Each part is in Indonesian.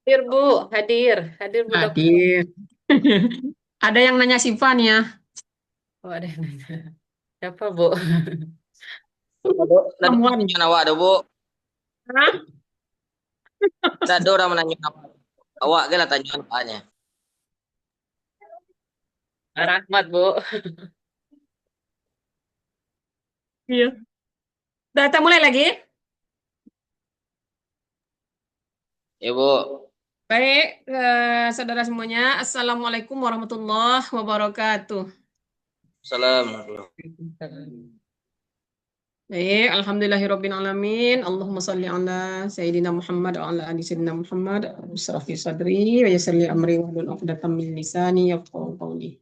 Hadir Bu, hadir Bu Dokter. Hadir. Ada yang nanya Sivan ya. Oh, ada yang nanya. Siapa Bu? Nado, nado orang Samuan. menanya awak ada bu. Hah? Nado orang menanya awak. Awak kan lah tanya awaknya. Rahmat Bu. Iya. Udah, kita mulai lagi. Ya bu. Baik, saudara semuanya. Assalamualaikum warahmatullahi wabarakatuh. Salam. Baik, alhamdulillahirabbil alamin. Allahumma shalli ala sayyidina Muhammad wa ala ali sayyidina Muhammad. Bismillah fi sadri wa yassir li amri wa hlul 'uqdatam min lisani yafqahu qawli.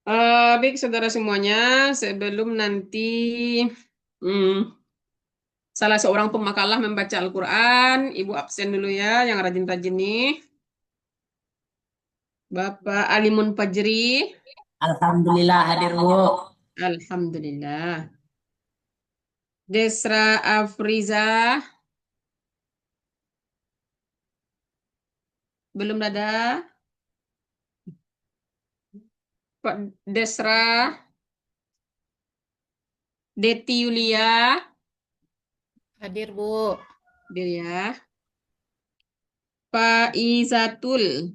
Baik, saudara semuanya, sebelum nanti hmm, salah seorang pemakalah membaca Al-Quran, Ibu absen dulu ya, yang rajin-rajin nih. Bapak Alimun Fajri, Alhamdulillah hadir Bu. Alhamdulillah. Desra Afriza, belum ada. Pak Desra, Deti Yulia, Hadir Bu. dia ya. Pak Izatul,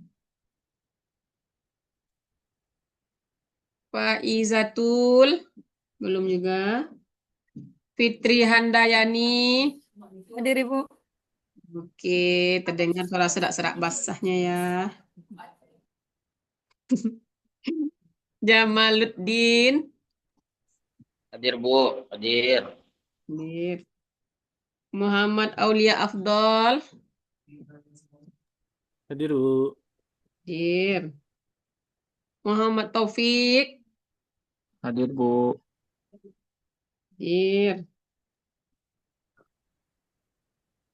Pak Izatul, belum juga. Fitri Handayani, Hadir Ibu. oke, terdengar suara serak-serak basahnya ya. Jamaluddin, Hadir bu. Hadir. Hadir. Muhammad Aulia Afdol, Hadir Bu. hadir. Muhammad Taufik, Hadir Bu. hadir.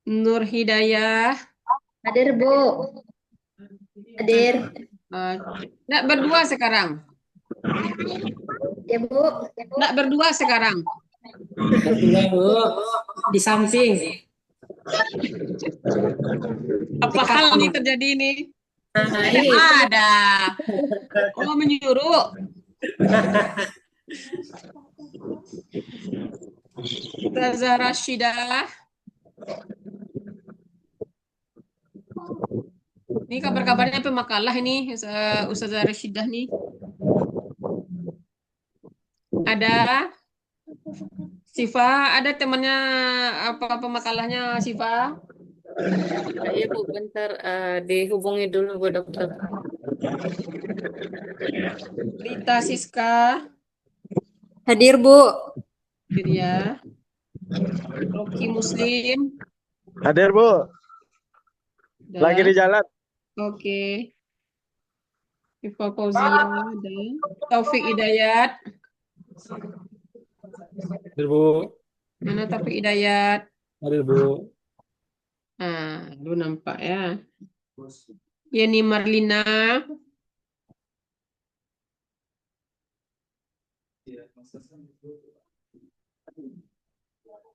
Nur Hidayah, Hadir Bu, hadir. Nggak berdua sekarang. Ya Bu, Nggak berdua sekarang. Bu. Di samping. Apa hal nih terjadi ini? Ini. Ada. Mau menyuruh. Ustazah Rashidah. Ini kabar-kabarnya pemakalah ini Ustazah Rashidah nih. Ada Siva, ada temannya apa pemakalahnya Siva? Iya Bu, bentar dihubungi dulu Bu Dokter. Rita Siska, hadir Bu. hadir ya. Rocky Muslim, Hadir Bu. ada. Lagi di jalan. Oke. Iva Fauzia, ada. Taufik Hidayat, Hadir Bu. mana Taufik Hidayat? Hadir Bu. Nah, lu nampak ya. Yeni Marlina,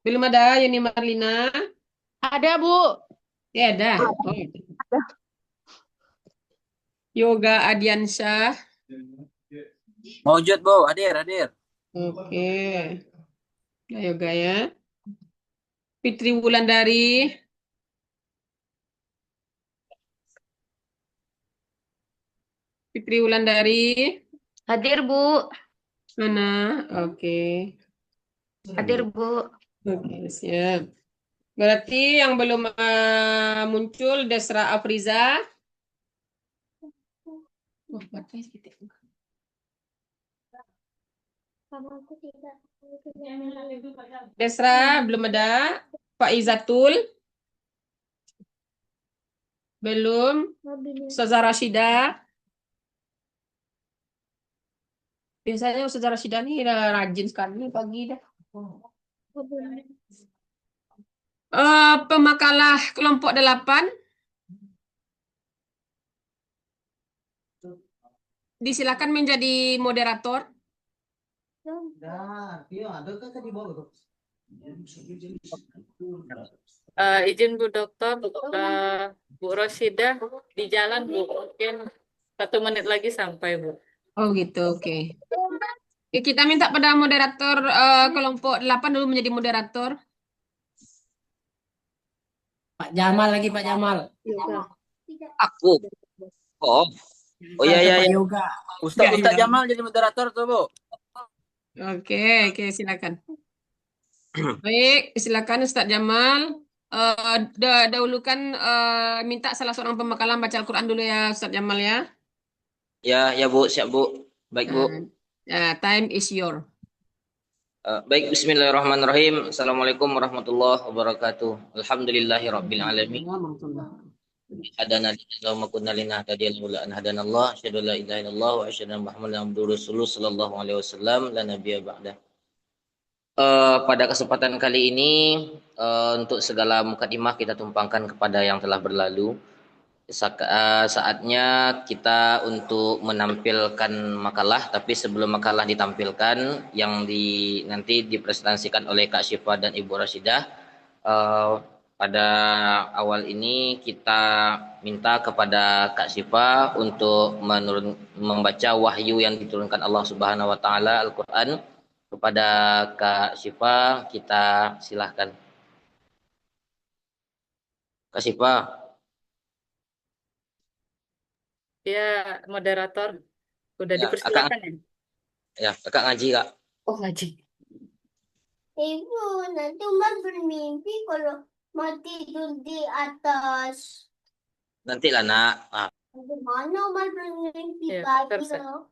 belum ada Yeni Marlina? Ada Bu. Ya ada. Oh, Yoga Adiansyah. Maujud bu. Hadir. Hadir. Oke. Ya, Yoga ya. Fitri Wulandari. Fitri Wulandari. Hadir Bu, Mana? Oke. hadir Bu. Oke, siap. Berarti yang belum muncul Desra Afriza. Oh, baterai sedikit. Desra belum ada. Pak Izatul belum. Ustazah Rashida. Biasanya Ustazah Rashida nih udah rajin sekali pagi dah. Pemakalah kelompok 8. Disilakan menjadi moderator. Izin Bu Dokter, Bu Roshidah di jalan Bu, mungkin 1 menit lagi sampai Bu. Oh gitu, oke. Oke, kita minta pada moderator kelompok 8 dulu menjadi moderator. Pak Jamal lagi, Pak Jamal. Aku. Oh. Oh iya Ada iya Pak iya. Yoga. Ustaz Jamal jadi moderator tuh, Bu. Oke, silakan. Baik, silakan Ustadz Jamal. Dahulukan minta salah seorang pembekalan baca Al-Quran dulu ya Ustadz Jamal ya. Ya, ya Bu, siap Bu. Baik Bu. Time is your. Baik, bismillahirrahmanirrahim. Assalamualaikum warahmatullahi wabarakatuh. Alhamdulillahi rabbil alamin. Hadana lillahi ma kunna linahtadiya laula an hadanallah. Asyhadu an la ilaha illallah wa asyhadu anna Muhammadan abduhu rasuluh sallallahu alaihi wasallam la nabiyya ba'da. Pada kesempatan kali ini untuk segala mukadimah kita tumpangkan kepada yang telah berlalu. Saatnya kita untuk menampilkan makalah, tapi sebelum makalah ditampilkan yang nanti dipresentasikan oleh Kak Syifa dan Ibu Rashidah, pada awal ini kita minta kepada Kak Syifa untuk membaca wahyu yang diturunkan Allah Subhanahu wa taala Al-Qur'an. Kepada Kak Syifa kita silahkan. Kak Syifa. Ya, moderator udah Ya, dipersilakan ya? Ya, kakak ngaji Kak. Oh, ngaji. Ibu, nanti Umar bermimpi kalau mau tidur di atas. Nanti lah nak. Gimana Umar bermimpi Ya, pagi terus. loh?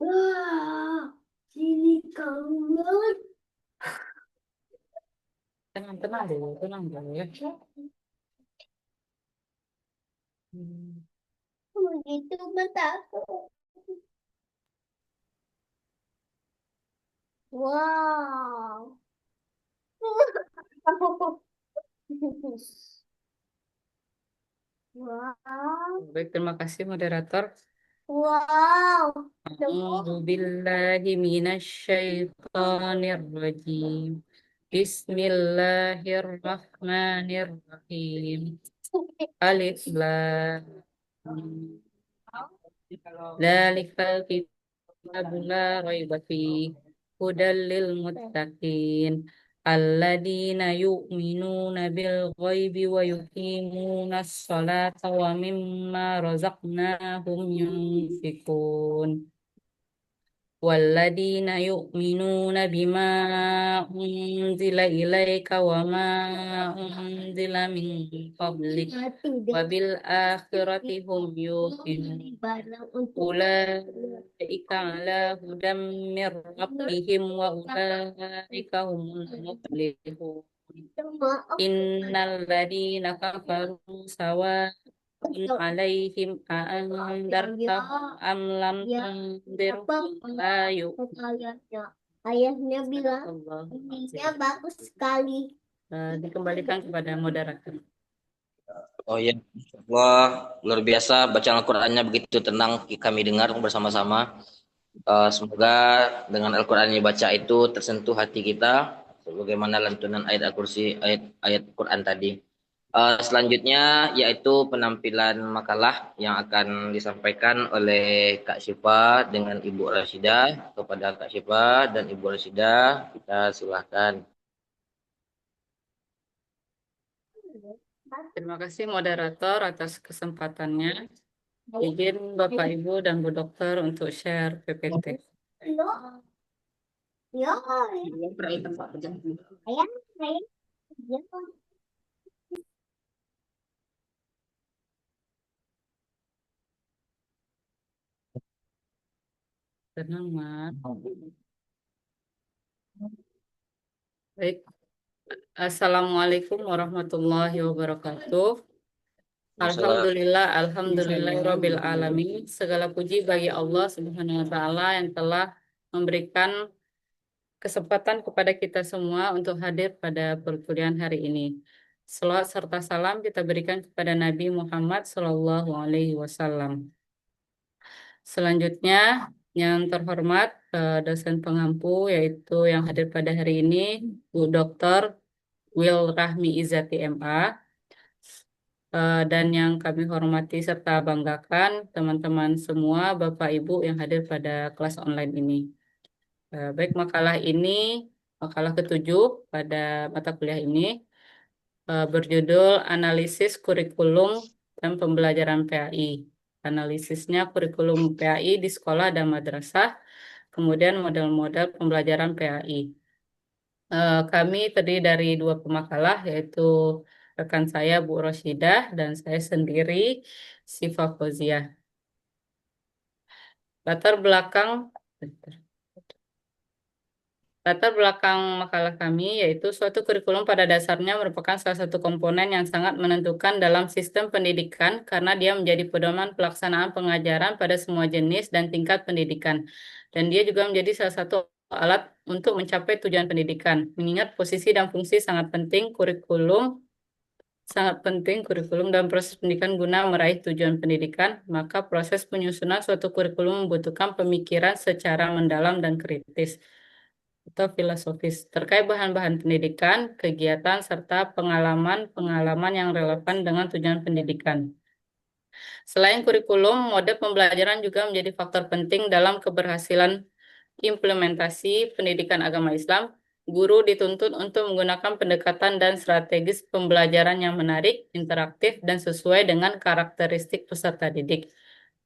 Wah, sini kangen. Tenang dulu, tenang dulu ya. Begitu takut. Wow. Wow. Baik, terima kasih moderator. Wow. A'udzu billahi minasyaitonir rajim. Bismillahirrahmanirrahim. Alif lam. Dzalikal kitabu la raiba fihi hudal lil muttaqin alladzina yu'minuna bil ghaibi wa yuqimunas salata wa mimma razaqnahum yunfikun. والذين يؤمنون بما أنزل إليك وما أنزل من قبلك وبالآخرة هم يوقنون أولئك على هدى من ربهم وأولئك هم المفلحون إن الذين كفروا سواء عليهم أأنذرتهم أم لم تنذرهم لا يؤمنون. Ayahnya bilang ininya bagus sekali. Dikembalikan kepada moderator. Oh ya, wah luar biasa bacaan Al-Qur'annya begitu tenang kami dengar bersama-sama. Semoga dengan Al-Qur'an yang dibaca itu tersentuh hati kita sebagaimana lantunan ayat Al-Kursi, ayat Quran tadi. Selanjutnya yaitu penampilan makalah yang akan disampaikan oleh Kak Syifa dengan Ibu Rashidah. Kepada Kak Syifa dan Ibu Rashidah kita silahkan. Terima kasih moderator atas kesempatannya. Izin Bapak Ibu dan Bu Dokter untuk share PPT. Ya, Tenang, Mas. Baik. Assalamualaikum warahmatullahi wabarakatuh. Alhamdulillah, alamin. Segala puji bagi Allah Subhanahu wa taala yang telah memberikan kesempatan kepada kita semua untuk hadir pada perkuliahan hari ini. Selawat serta salam kita berikan kepada Nabi Muhammad SAW. Selanjutnya, Yang terhormat dosen pengampu yaitu yang hadir pada hari ini Bu Dr. Will Rahmi Izati MA. Dan yang kami hormati serta banggakan teman-teman semua, Bapak Ibu yang hadir pada kelas online ini. Baik, makalah ketujuh pada mata kuliah ini berjudul Analisis Kurikulum dan Pembelajaran PAI. Analisisnya kurikulum PAI di sekolah dan madrasah, kemudian model-model pembelajaran PAI. Kami terdiri dari dua pemakalah, yaitu rekan saya Bu Rosyidah dan saya sendiri Siva Fauziah. Latar belakang makalah kami yaitu suatu kurikulum pada dasarnya merupakan salah satu komponen yang sangat menentukan dalam sistem pendidikan karena dia menjadi pedoman pelaksanaan pengajaran pada semua jenis dan tingkat pendidikan. Dan dia juga menjadi salah satu alat untuk mencapai tujuan pendidikan. Mengingat posisi dan fungsi sangat penting kurikulum dalam proses pendidikan guna meraih tujuan pendidikan, maka proses penyusunan suatu kurikulum membutuhkan pemikiran secara mendalam dan kritis atau filosofis terkait bahan-bahan pendidikan, kegiatan, serta pengalaman-pengalaman yang relevan dengan tujuan pendidikan. Selain kurikulum, mode pembelajaran juga menjadi faktor penting dalam keberhasilan implementasi pendidikan agama Islam. Guru dituntut untuk menggunakan pendekatan dan strategis pembelajaran yang menarik, interaktif, dan sesuai dengan karakteristik peserta didik.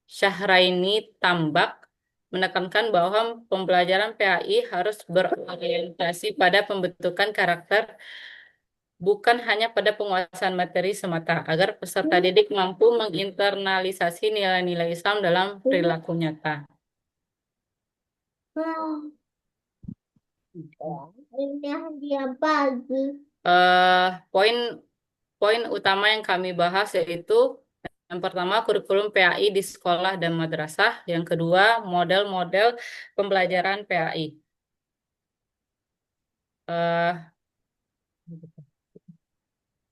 Syahraini Tambak menekankan bahwa pembelajaran PAI harus berorientasi pada pembentukan karakter, bukan hanya pada penguasaan materi semata, agar peserta didik mampu menginternalisasi nilai-nilai Islam dalam perilaku nyata. Ini dia pagi. Poin utama yang kami bahas yaitu yang pertama kurikulum PAI di sekolah dan madrasah, yang kedua model-model pembelajaran PAI. Eh,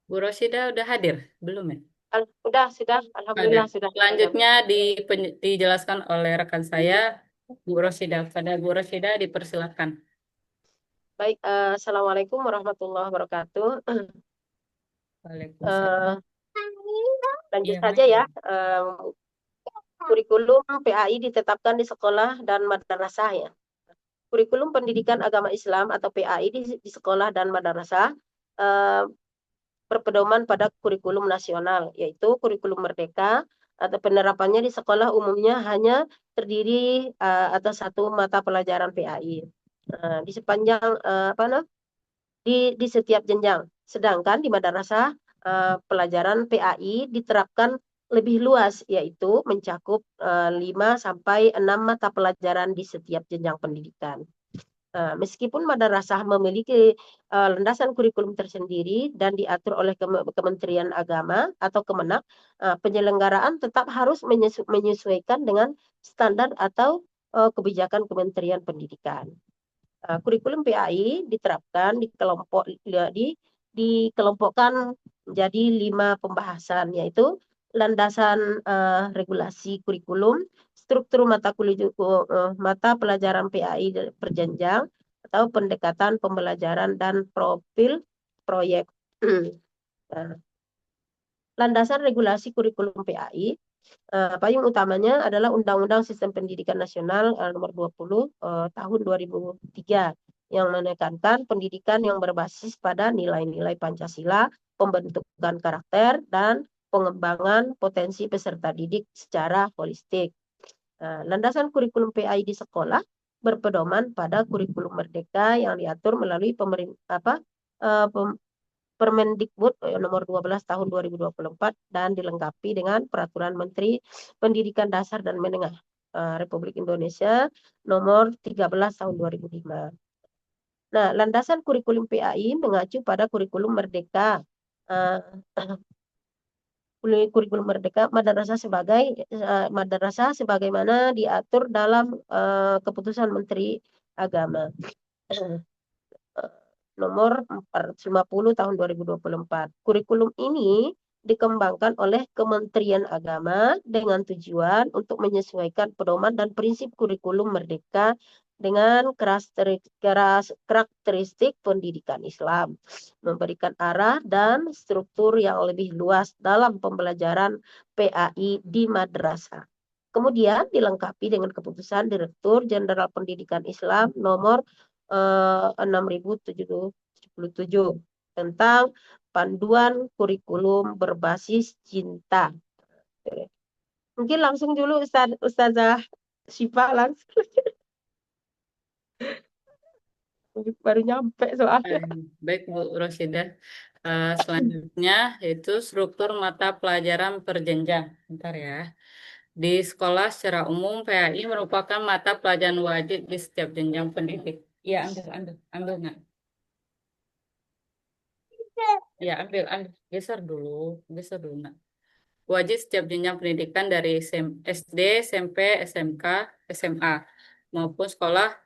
Bu Rosida udah hadir belum ya? Sudah. Alhamdulillah sudah. Selanjutnya dijelaskan oleh rekan saya Bu Rosida. Pada Bu Rosida dipersilakan. Baik, Assalamualaikum warahmatullahi wabarakatuh. Waalaikumsalam. Lanjut Iya, saja ya. Kurikulum PAI ditetapkan di sekolah dan madrasah ya. Kurikulum Pendidikan Agama Islam atau PAI di sekolah dan madrasah berpedoman pada kurikulum nasional, yaitu kurikulum merdeka, atau penerapannya di sekolah umumnya hanya terdiri atas satu mata pelajaran PAI. Di sepanjang di setiap jenjang. Sedangkan di madrasah pelajaran PAI diterapkan lebih luas, yaitu mencakup 5 sampai 6 mata pelajaran di setiap jenjang pendidikan. Meskipun madrasah memiliki landasan kurikulum tersendiri dan diatur oleh Kementerian Agama atau Kemenak, penyelenggaraan tetap harus menyesuaikan dengan standar atau kebijakan Kementerian Pendidikan. Kurikulum PAI diterapkan dikelompokkan menjadi 5 pembahasan, yaitu landasan regulasi kurikulum, struktur mata pelajaran PAI berjenjang atau pendekatan pembelajaran dan profil proyek. Landasan regulasi kurikulum PAI, payung utamanya adalah Undang-Undang Sistem Pendidikan Nasional Nomor 20 tahun 2003 yang menekankan pendidikan yang berbasis pada nilai-nilai Pancasila, pembentukan karakter, dan pengembangan potensi peserta didik secara holistik. Landasan kurikulum PAI di sekolah berpedoman pada kurikulum merdeka yang diatur melalui Permendikbud nomor 12 tahun 2024 dan dilengkapi dengan Peraturan Menteri Pendidikan Dasar dan Menengah Republik Indonesia nomor 13 tahun 2005. Nah, landasan kurikulum PAI mengacu pada kurikulum merdeka. Kurikulum merdeka madrasah sebagaimana diatur dalam keputusan Menteri Agama nomor 450 tahun 2024. Kurikulum ini dikembangkan oleh Kementerian Agama dengan tujuan untuk menyesuaikan pedoman dan prinsip kurikulum merdeka dengan karakteristik pendidikan Islam, memberikan arah dan struktur yang lebih luas dalam pembelajaran PAI di madrasah. Kemudian dilengkapi dengan keputusan Direktur Jenderal Pendidikan Islam nomor 6077 tentang panduan kurikulum berbasis cinta. Mungkin langsung dulu Ustazah Syifa langsung. Baru nyampe soalnya. Baik Bu Rosidah. Selanjutnya yaitu struktur mata pelajaran per jenjang. Bentar ya. Di sekolah secara umum PAI merupakan mata pelajaran wajib di setiap jenjang pendidik. Iya, ambil nak. Ya, ambil, geser dulu nak. Wajib setiap jenjang pendidikan dari SD, SMP, SMK, SMA maupun sekolah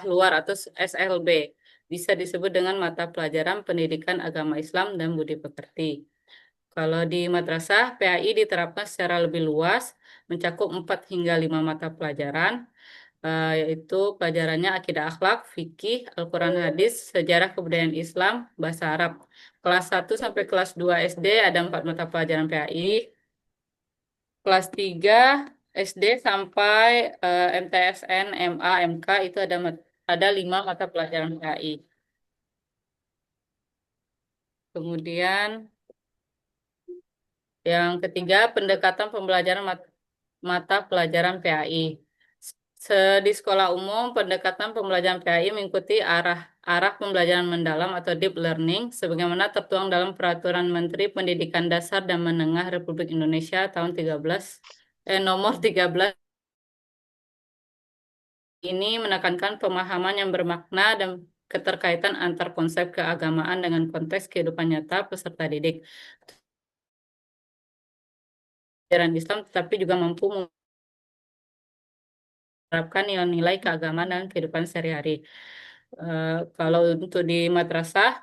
luar atau SLB. Bisa disebut dengan mata pelajaran pendidikan agama Islam dan budi pekerti. Kalau di madrasah, PAI diterapkan secara lebih luas, mencakup 4 hingga 5 mata pelajaran, yaitu pelajarannya akidah akhlak, fikih, Al-Quran hadis, sejarah kebudayaan Islam, bahasa Arab. Kelas 1 sampai kelas 2 SD ada 4 mata pelajaran PAI. Kelas 3 SD sampai MTSN, MA, MK itu ada 5 mata pelajaran PAI. Kemudian yang ketiga, pendekatan pembelajaran mata pelajaran PAI. Di sekolah umum, pendekatan pembelajaran PAI mengikuti arah pembelajaran mendalam atau deep learning, sebagaimana tertuang dalam Peraturan Menteri Pendidikan Dasar dan Menengah Republik Indonesia tahun nomor 13. Ini menekankan pemahaman yang bermakna dan keterkaitan antar konsep keagamaan dengan konteks kehidupan nyata peserta didik. Ajaran Islam tetapi juga mampu menerapkan nilai-nilai keagamaan dan kehidupan sehari-hari. Kalau untuk di madrasah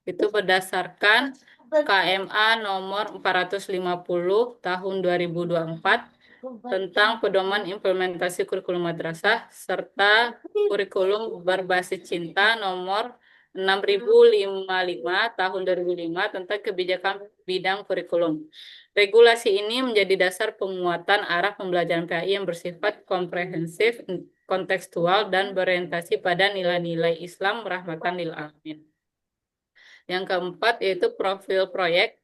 itu berdasarkan KMA nomor 450 tahun 2024 tentang pedoman implementasi kurikulum madrasah serta kurikulum berbasis cinta nomor 6055 tahun 2005 tentang kebijakan bidang kurikulum. Regulasi ini menjadi dasar penguatan arah pembelajaran PAI yang bersifat komprehensif, kontekstual, dan berorientasi pada nilai-nilai Islam rahmatan lil alamin. Yang keempat yaitu profil proyek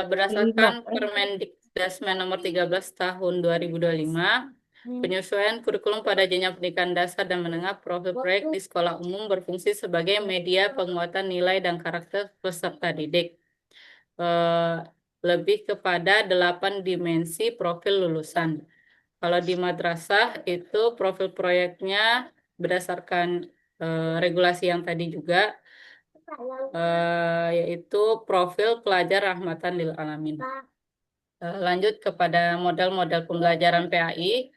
berdasarkan Permendikbud nomor 13 tahun 2025, penyesuaian kurikulum pada jenjang pendidikan dasar dan menengah. Profil proyek di sekolah umum berfungsi sebagai media penguatan nilai dan karakter peserta didik. Lebih kepada 8 dimensi profil lulusan. Kalau di madrasah itu profil proyeknya berdasarkan regulasi yang tadi juga, yaitu profil pelajar rahmatan lil alamin. Lanjut kepada model-model pembelajaran PAI.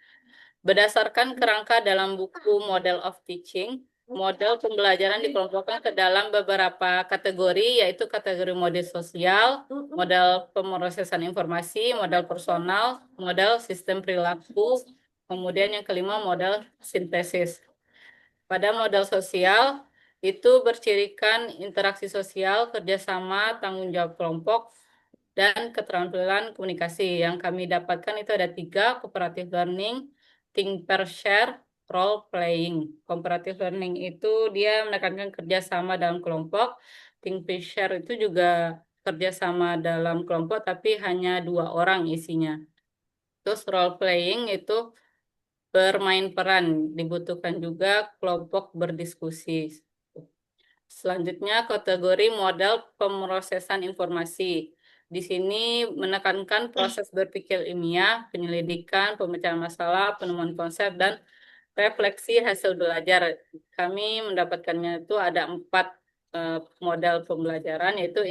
Berdasarkan kerangka dalam buku Model of Teaching, model pembelajaran dikelompokkan ke dalam beberapa kategori, yaitu kategori model sosial, model pemrosesan informasi, model personal, model sistem perilaku, kemudian yang kelima model sintesis. Pada model sosial, itu bercirikan interaksi sosial, kerjasama, tanggung jawab kelompok, dan keterampilan komunikasi. Yang kami dapatkan itu ada 3, cooperative learning, think per share, role playing. Cooperative learning itu dia menekankan kerjasama dalam kelompok. Think per share itu juga kerjasama dalam kelompok, tapi hanya 2 orang isinya. Terus role playing itu bermain peran, dibutuhkan juga kelompok berdiskusi. Selanjutnya kategori model pemrosesan informasi. Di sini menekankan proses berpikir ilmiah, penyelidikan, pemecahan masalah, penemuan konsep, dan refleksi hasil belajar. Kami mendapatkannya itu ada 4 model pembelajaran, yaitu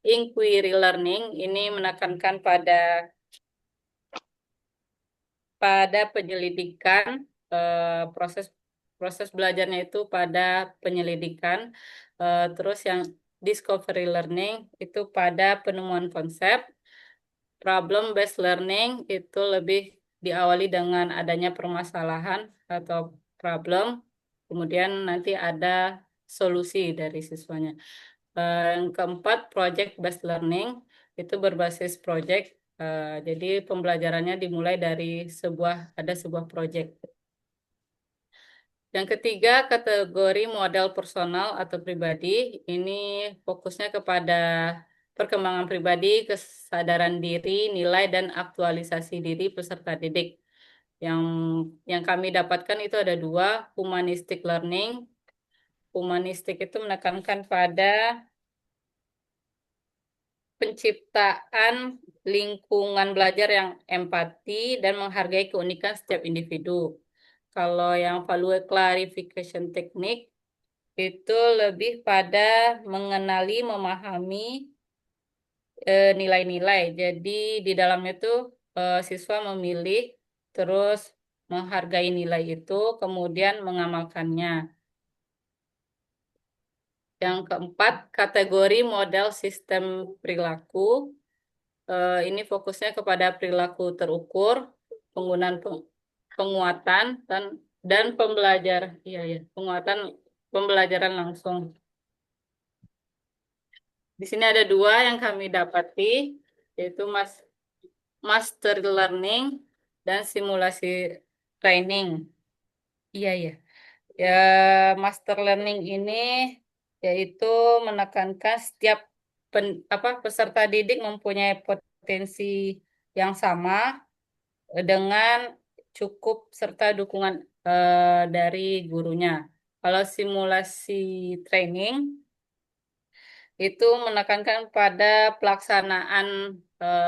inquiry learning. Ini menekankan pada penyelidikan, proses belajarnya itu pada penyelidikan. Terus yang discovery learning itu pada penemuan konsep. Problem based learning itu lebih diawali dengan adanya permasalahan atau problem, kemudian nanti ada solusi dari siswanya. Yang keempat, project based learning itu berbasis project. Jadi pembelajarannya dimulai dari ada sebuah project. Yang ketiga, kategori model personal atau pribadi. Ini fokusnya kepada perkembangan pribadi, kesadaran diri, nilai, dan aktualisasi diri peserta didik. Yang yang kami dapatkan itu ada dua, humanistic learning. Humanistik itu menekankan pada penciptaan lingkungan belajar yang empati dan menghargai keunikan setiap individu. Kalau yang value clarification teknik itu lebih pada mengenali, memahami nilai-nilai. Jadi di dalamnya tuh siswa memilih, terus menghargai nilai itu, kemudian mengamalkannya. Yang keempat, kategori model sistem perilaku. Ini fokusnya kepada perilaku terukur, penggunaan penguatan dan penguatan pembelajaran langsung. Di sini ada dua yang kami dapati, yaitu master learning dan simulasi training. Iya, iya. Ya, master learning ini yaitu menekankan setiap peserta didik mempunyai potensi yang sama dengan cukup serta dukungan dari gurunya. Kalau simulasi training itu menekankan pada pelaksanaan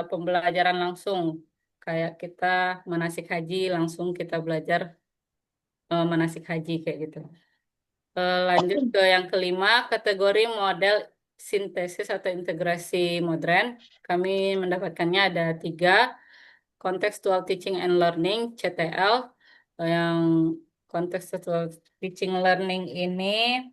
pembelajaran langsung. Kayak kita manasik haji, langsung kita belajar manasik haji kayak gitu. Lanjut ke yang kelima, kategori model sintesis atau integrasi modern. Kami mendapatkannya ada 3, contextual teaching and learning (CTL). Yang contextual teaching learning ini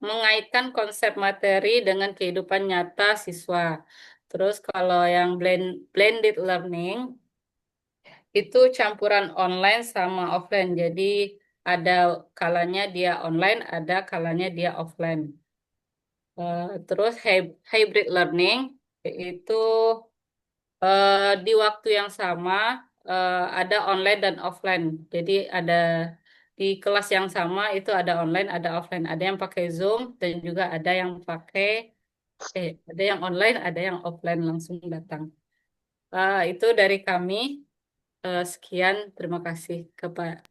mengaitkan konsep materi dengan kehidupan nyata siswa. Terus kalau yang blended learning itu campuran online sama offline. Jadi ada kalanya dia online, ada kalanya dia offline. Terus hybrid learning itu di waktu yang sama ada online dan offline. Jadi ada di kelas yang sama itu ada online, ada offline. Ada yang pakai Zoom dan juga ada yang ada yang online, ada yang offline langsung datang. Itu dari kami. Sekian, terima kasih.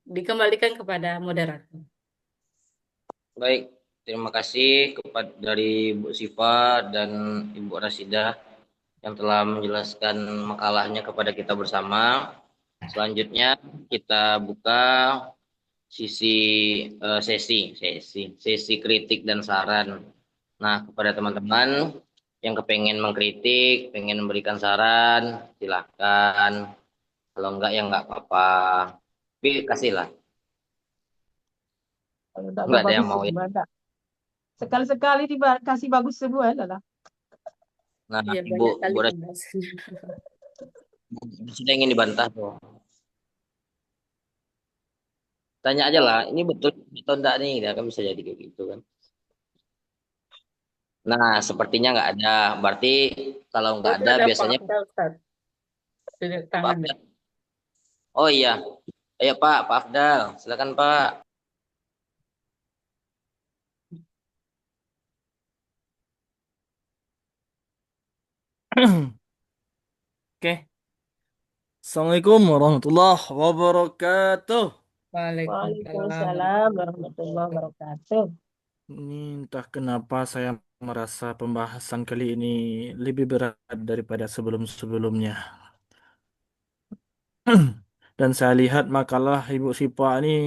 Dikembalikan kepada moderator. Baik, terima kasih dari Bu Siva dan Ibu Rasidah yang telah menjelaskan makalahnya kepada kita bersama. Selanjutnya kita buka sesi kritik dan saran. Nah, kepada teman-teman yang kepengen mengkritik, pengen memberikan saran, silakan. Kalau enggak ya enggak apa-apa. Tapi kasihlah. Kalau enggak Enggak ada yang bagus mau ya. gimana? Sekali-sekali kasih bagus semua lah. Nah, Iya, Ibu banyak kali Rasidah ingin dibantah tuh. Tanya aja lah, ini betul atau enggak nih? Ya kan bisa jadi kayak gitu kan. Nah, sepertinya enggak ada. Berarti kalau enggak Itu ada ada biasanya Pak Afdal, Ustaz. Tunjuk Pak tangan. Afdal. Oh iya. Ayo Pak Afdal, silakan Pak. Oke. Assalamualaikum warahmatullahi wabarakatuh. Waalaikumsalam. Waalaikumsalam warahmatullahi wabarakatuh. Ini entah kenapa saya merasa pembahasan kali ini lebih berat daripada sebelum-sebelumnya. Dan saya lihat makalah Ibu Sipa ini,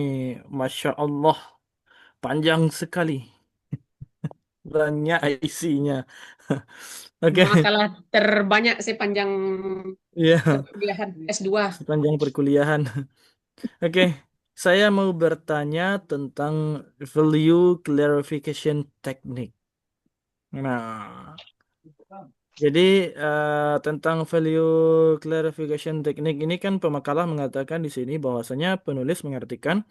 Masya Allah, panjang sekali. Banyak isinya. Oke. Makalah terbanyak sepanjang Iya, perkuliahan S2. sepanjang perkuliahan. Oke, saya mau bertanya tentang value clarification technique. Nah, jadi tentang value clarification teknik ini kan pemakalah mengatakan di sini bahwasanya penulis mengartikan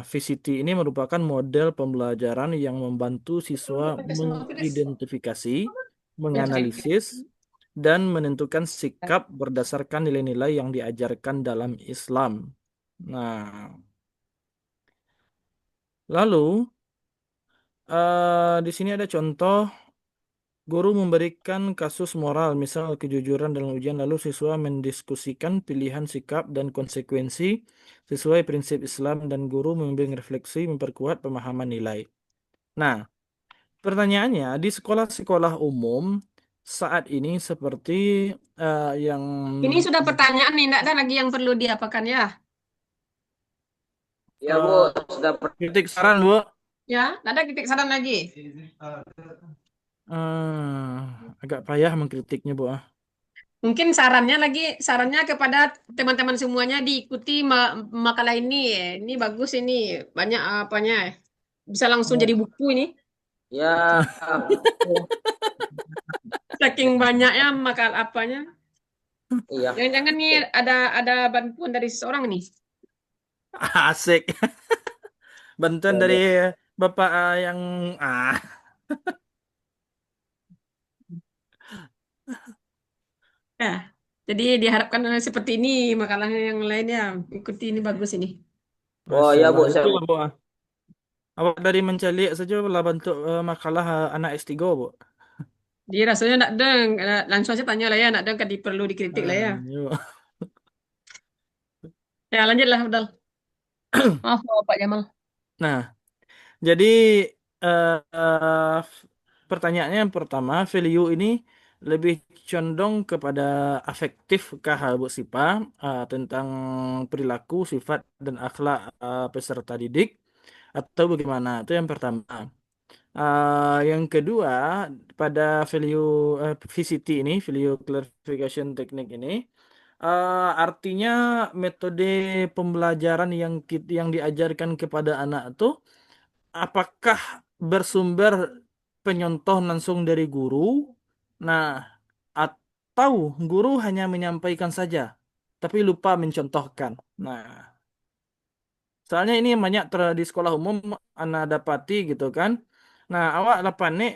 VCT ini merupakan model pembelajaran yang membantu siswa mengidentifikasi, menganalisis, dan menentukan sikap berdasarkan nilai-nilai yang diajarkan dalam Islam. Nah, lalu di sini ada contoh guru memberikan kasus moral, misal kejujuran dalam ujian, lalu siswa mendiskusikan pilihan sikap dan konsekuensi sesuai prinsip Islam dan guru membimbing refleksi memperkuat pemahaman nilai. Nah, pertanyaannya di sekolah-sekolah umum saat ini seperti yang Ini sudah pertanyaan nih, enggak ada lagi yang perlu diapakan ya? Ya Bu, sudah kritik saran, Bu. Ya, enggak ada kritik saran lagi. Agak payah mengkritiknya, Bu. Mungkin sarannya kepada teman-teman semuanya diikuti makalah ini. Ini bagus ini, banyak apanya. Bisa langsung jadi buku ini. ya. Saking banyaknya makalah apanya. Iya. Jangan-jangan nih ada bantuan dari seseorang nih. Asik. Bantuan dari Bapak yang Ya, jadi diharapkan seperti ini makalahnya yang lainnya. Ikuti ini bagus ini. Oh ya Bu, Masya Allah, betul, Bu. Awak dari mencalik saja lah bentuk makalah anak S3, Bu. Jadi rasanya nak deng, langsung aja tanya lah ya, nak deng kan perlu dikritik lah ya. Yuk. Ya lanjutlah, Abdul. Maaf Pak Jamal. Nah, jadi pertanyaannya yang pertama, value ini lebih condong kepada afektif kah Bu Sipa tentang perilaku, sifat, dan akhlak peserta didik atau bagaimana? Itu yang pertama. Yang kedua, pada value VCT ini, value clarification technique ini, artinya metode pembelajaran yang diajarkan kepada anak itu apakah bersumber penyontoh langsung dari guru? Nah, atau guru hanya menyampaikan saja, tapi lupa mencontohkan. Nah, soalnya ini banyak di sekolah umum anak dapati gitu kan. Nah, awak lapan nih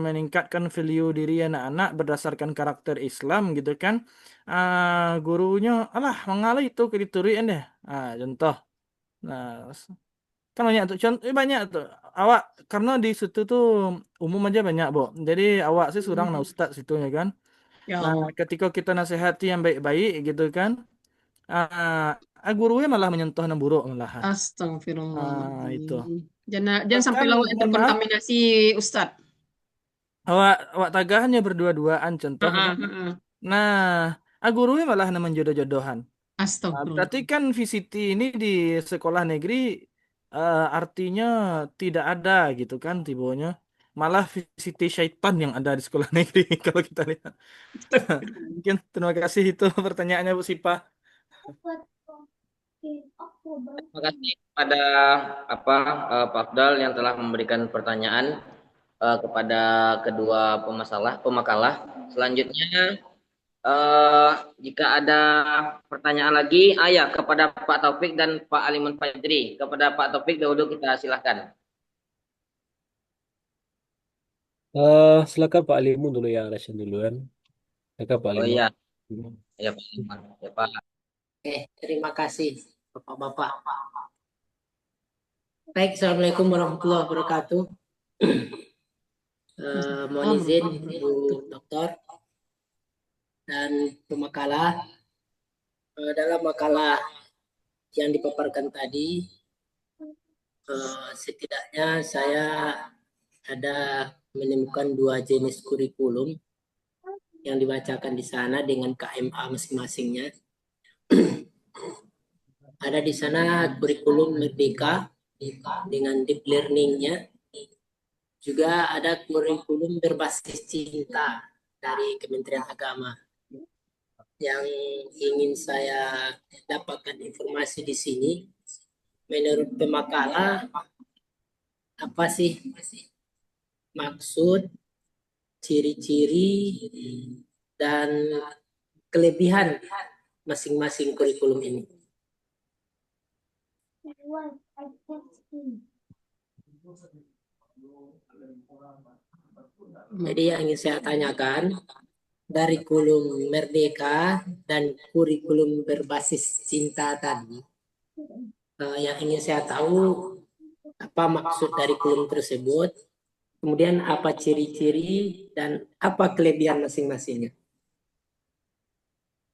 meningkatkan value diri anak-anak berdasarkan karakter Islam gitu kan. Gurunya, alah mengalah itu kriteria deh. Contoh. Nah, kan banyak tuh contoh banyak tuh. Awak karena di situ tuh umum aja banyak, Bu. Jadi awak sih surang nah ustaz situnya kan. Ya Nah, Allah. ketika kita nasihati yang baik-baik gitu kan, gurunya malah menyentuh yang buruk malahan. Astagfirullah. Itu. Jangan sampai Bahkan lawak mohon maaf, terkontaminasi Ustadz. awak tagahnya berdua-duaan contoh kan. Heeh. Nah, gurunya malah nemen jodoh-jodohan. Astagfirullah. Berarti kan VCT ini di sekolah negeri artinya tidak ada gitu kan tibonya. Malah VCT syaitan yang ada di sekolah negeri kalau kita lihat. Mungkin terima kasih itu pertanyaannya Bu Sipa. Terima kasih kepada Pak Afdal yang telah memberikan pertanyaan kepada kedua pemakalah. Selanjutnya jika ada pertanyaan lagi, ya kepada Pak Taufik dan Pak Alimun Fajri. Kepada Pak Taufik dahulu kita silahkan. Silakan Pak Alimun dulu ya, Rasyan duluan. Silakan Pak Oh Alimun. iya, ya Pak Alimun. Ya Pak. Oke, terima kasih Bapak-Bapak. Baik, Assalamualaikum warahmatullahi wabarakatuh. Mohon izin Bu Dokter dan pemakalah. Dalam makalah yang dipaparkan tadi, setidaknya saya ada menemukan 2 jenis kurikulum yang dibacakan di sana dengan KMA masing-masingnya. Ada di sana kurikulum Merdeka dengan deep learning-nya. Juga ada kurikulum berbasis cinta dari Kementerian Agama. Yang ingin saya dapatkan informasi di sini, menurut pemakalah, apa sih maksud, ciri-ciri, dan kelebihan masing-masing kurikulum ini. Jadi yang ingin saya tanyakan, dari kurikulum Merdeka dan kurikulum berbasis cinta tadi, yang ingin saya tahu apa maksud dari kurikulum tersebut, kemudian apa ciri-ciri dan apa kelebihan masing-masingnya.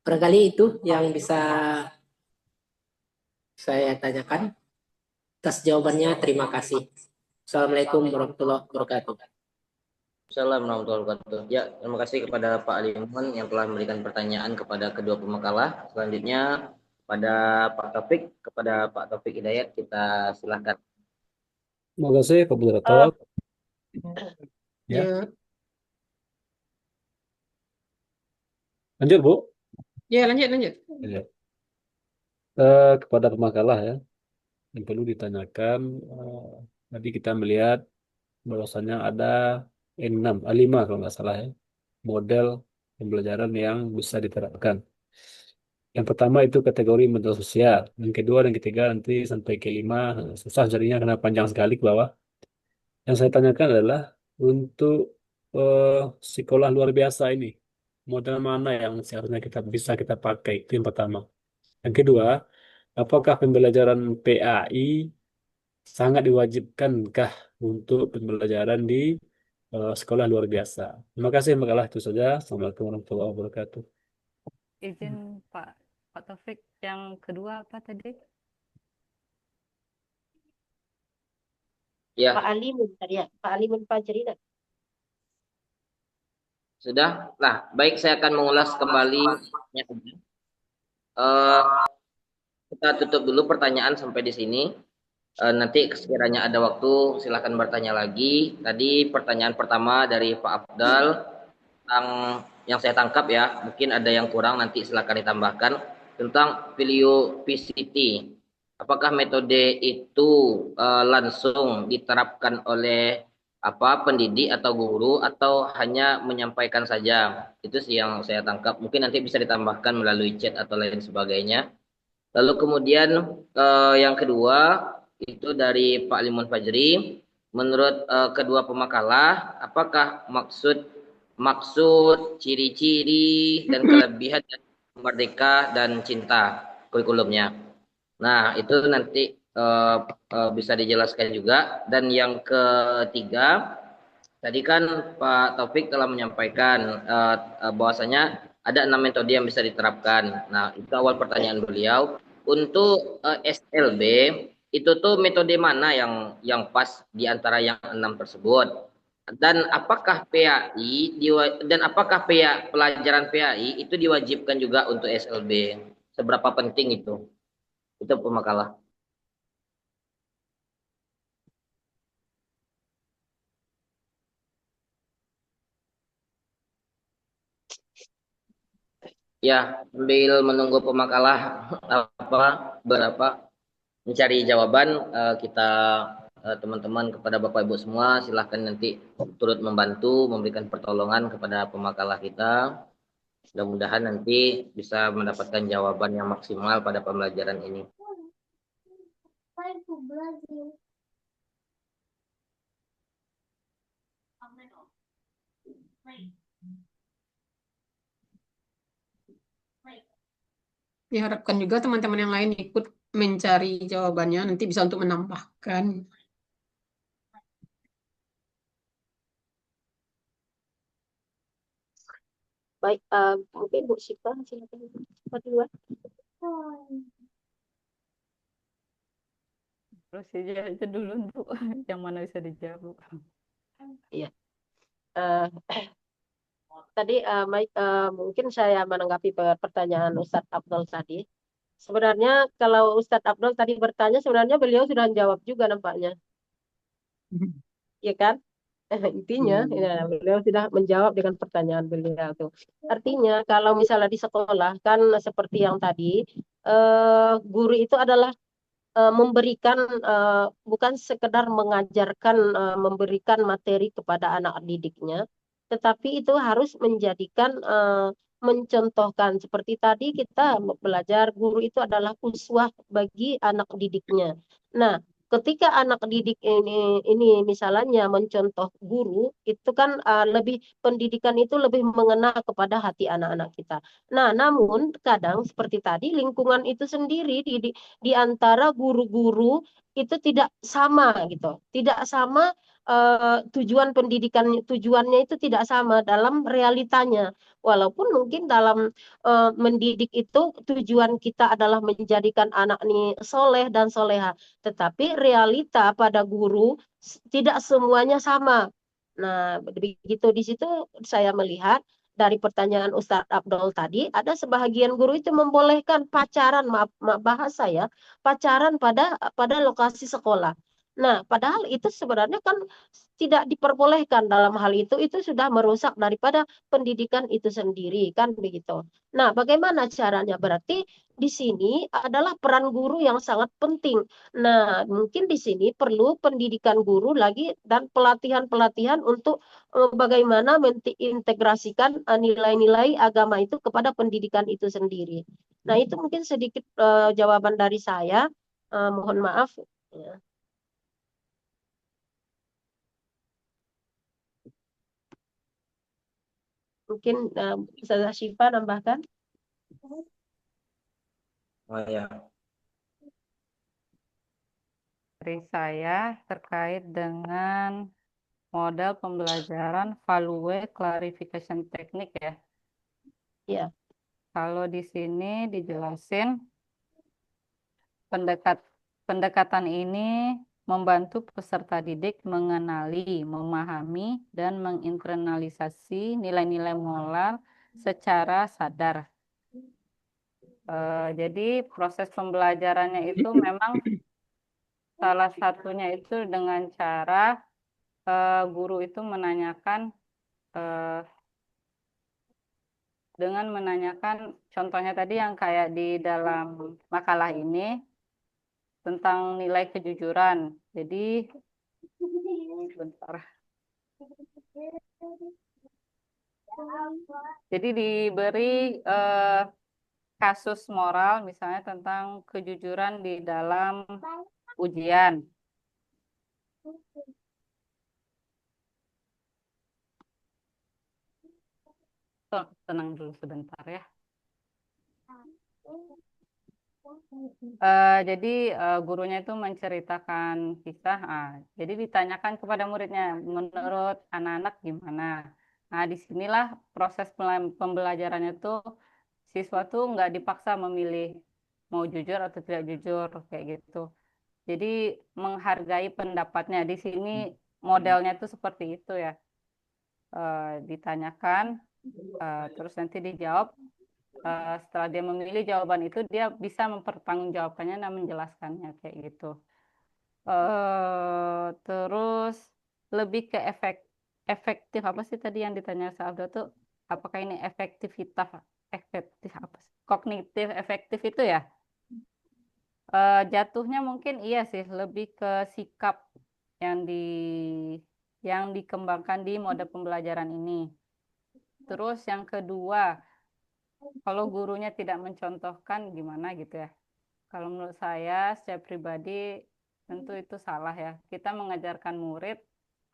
Barangkali itu yang bisa saya tanyakan. Atas jawabannya terima kasih. Assalamualaikum warahmatullahi wabarakatuh. Assalamualaikum warahmatullahi wabarakatuh. Ya, terima kasih kepada Pak Alimun yang telah memberikan pertanyaan kepada kedua pemakalah. Selanjutnya pada Pak Taufik, kepada Pak Taufik Hidayat kita silakan. Terima kasih Pak Moderator. Ya, Ya, lanjut Bu. ya lanjut. Ya. Kepada pemakalah ya, yang perlu ditanyakan, tadi kita melihat bahwasanya ada 5 kalau nggak salah ya, model pembelajaran yang bisa diterapkan. Yang pertama itu kategori mental sosial. Yang kedua dan ketiga nanti sampai ke 5, susah jadinya karena panjang sekali ke bawah. Yang saya tanyakan adalah untuk eh, sekolah luar biasa ini, model mana yang seharusnya kita pakai, itu yang pertama. Yang kedua, apakah pembelajaran PAI sangat diwajibkankah untuk pembelajaran di sekolah luar biasa? Terima kasih, makalah itu saja. Assalamualaikum warahmatullahi wabarakatuh. Izin Pak Taufik, yang kedua apa tadi? Ya, Pak Alimun tadi ya, Pak Alimun Fajri. sudah. Nah, baik saya akan mengulas kembali. Eh, kita tutup dulu pertanyaan sampai di sini. Nanti sekiranya ada waktu silakan bertanya lagi. Tadi pertanyaan pertama dari Pak Afdal tentang yang saya tangkap ya, mungkin ada yang kurang nanti silakan ditambahkan tentang video PCT. Apakah metode itu langsung diterapkan oleh pendidik atau guru atau hanya menyampaikan saja? Itu sih yang saya tangkap. Mungkin nanti bisa ditambahkan melalui chat atau lain sebagainya. Lalu kemudian yang kedua itu dari Pak Limun Fajri. Menurut kedua pemakalah, apakah maksud, ciri-ciri dan kelebihan dari merdeka dan cinta kurikulumnya? Nah, itu nanti bisa dijelaskan juga. Dan yang ketiga, tadi kan Pak Taufik telah menyampaikan bahwasanya ada 6 metode yang bisa diterapkan. Nah, itu awal pertanyaan beliau. Untuk SLB, itu tuh metode mana yang pas di antara yang 6 tersebut? Dan apakah pelajaran PAI itu diwajibkan juga untuk SLB? Seberapa penting itu? Itu pemakalah. Ya, sambil menunggu pemakalah berapa mencari jawaban, kita teman-teman kepada Bapak Ibu semua silahkan nanti turut membantu memberikan pertolongan kepada pemakalah kita. Mudah-mudahan nanti bisa mendapatkan jawaban yang maksimal pada pembelajaran ini. Diharapkan juga teman-teman yang lain ikut mencari jawabannya, nanti bisa untuk menambahkan. Baik, mungkin Bu Syifa silakan. Kedua. Terus aja dulu Bu, yang mana bisa dijawab Bu. Iya. Tadi baik, mungkin saya menanggapi pertanyaan Ustadz Abdul tadi. Sebenarnya kalau Ustadz Abdul tadi bertanya, sebenarnya beliau sudah jawab juga nampaknya. Iya kan? Intinya ya, beliau sudah menjawab dengan pertanyaan beliau tuh. Artinya kalau misalnya di sekolah kan seperti yang tadi, guru itu adalah memberikan bukan sekedar mengajarkan memberikan materi kepada anak didiknya, tetapi itu harus menjadikan mencontohkan seperti tadi kita belajar guru itu adalah uswah bagi anak didiknya. Nah, ketika anak didik ini misalnya mencontoh guru itu kan lebih pendidikan itu lebih mengena kepada hati anak-anak kita. Nah, namun kadang seperti tadi lingkungan itu sendiri di antara guru-guru itu tidak sama gitu. Tidak sama tujuan pendidikan tujuannya itu tidak sama dalam realitanya. Walaupun mungkin dalam mendidik itu tujuan kita adalah menjadikan anak ini soleh dan soleha, tetapi realita pada guru tidak semuanya sama. Nah, begitu di situ saya melihat dari pertanyaan Ustadz Abdul tadi, ada sebahagian guru itu membolehkan pacaran, maaf, maaf bahasa ya, pacaran pada lokasi sekolah. Nah, padahal itu sebenarnya kan tidak diperbolehkan dalam hal itu sudah merusak daripada pendidikan itu sendiri, kan begitu. Nah, bagaimana caranya? Berarti di sini adalah peran guru yang sangat penting. Nah, mungkin di sini perlu pendidikan guru lagi dan pelatihan-pelatihan untuk bagaimana mengintegrasikan nilai-nilai agama itu kepada pendidikan itu sendiri. Nah, itu mungkin sedikit jawaban dari saya. Mohon maaf. Ya. Mungkin Ustazah Syifa nambahkan. Oh ya. Dari saya terkait dengan model pembelajaran value clarification teknik ya. Ya. Kalau di sini dijelasin pendekatan ini membantu peserta didik mengenali, memahami, dan menginternalisasi nilai-nilai moral secara sadar. Jadi proses pembelajarannya itu memang salah satunya itu dengan cara guru itu menanyakan dengan menanyakan contohnya tadi yang kayak di dalam makalah ini tentang nilai kejujuran. Jadi bentar. Jadi diberi kasus moral misalnya tentang kejujuran di dalam ujian. Tenang dulu sebentar ya. Jadi gurunya itu menceritakan kisah. Jadi ditanyakan kepada muridnya, menurut anak-anak gimana? Nah, disinilah proses pembelajarannya itu siswa tuh nggak dipaksa memilih mau jujur atau tidak jujur kayak gitu. Jadi menghargai pendapatnya. Di sini modelnya tuh seperti itu ya. Ditanyakan, terus nanti dijawab. Setelah dia memilih jawaban itu, dia bisa mempertanggungjawabkannya dan menjelaskannya kayak gitu. Terus lebih ke efektif apa sih tadi yang ditanya Sabda tuh? Apakah ini efektif apa sih? Kognitif efektif itu ya? Jatuhnya mungkin iya sih, lebih ke sikap yang dikembangkan di mode pembelajaran ini. Terus yang kedua, kalau gurunya tidak mencontohkan gimana gitu ya. Kalau menurut saya secara pribadi tentu itu salah ya. Kita mengajarkan murid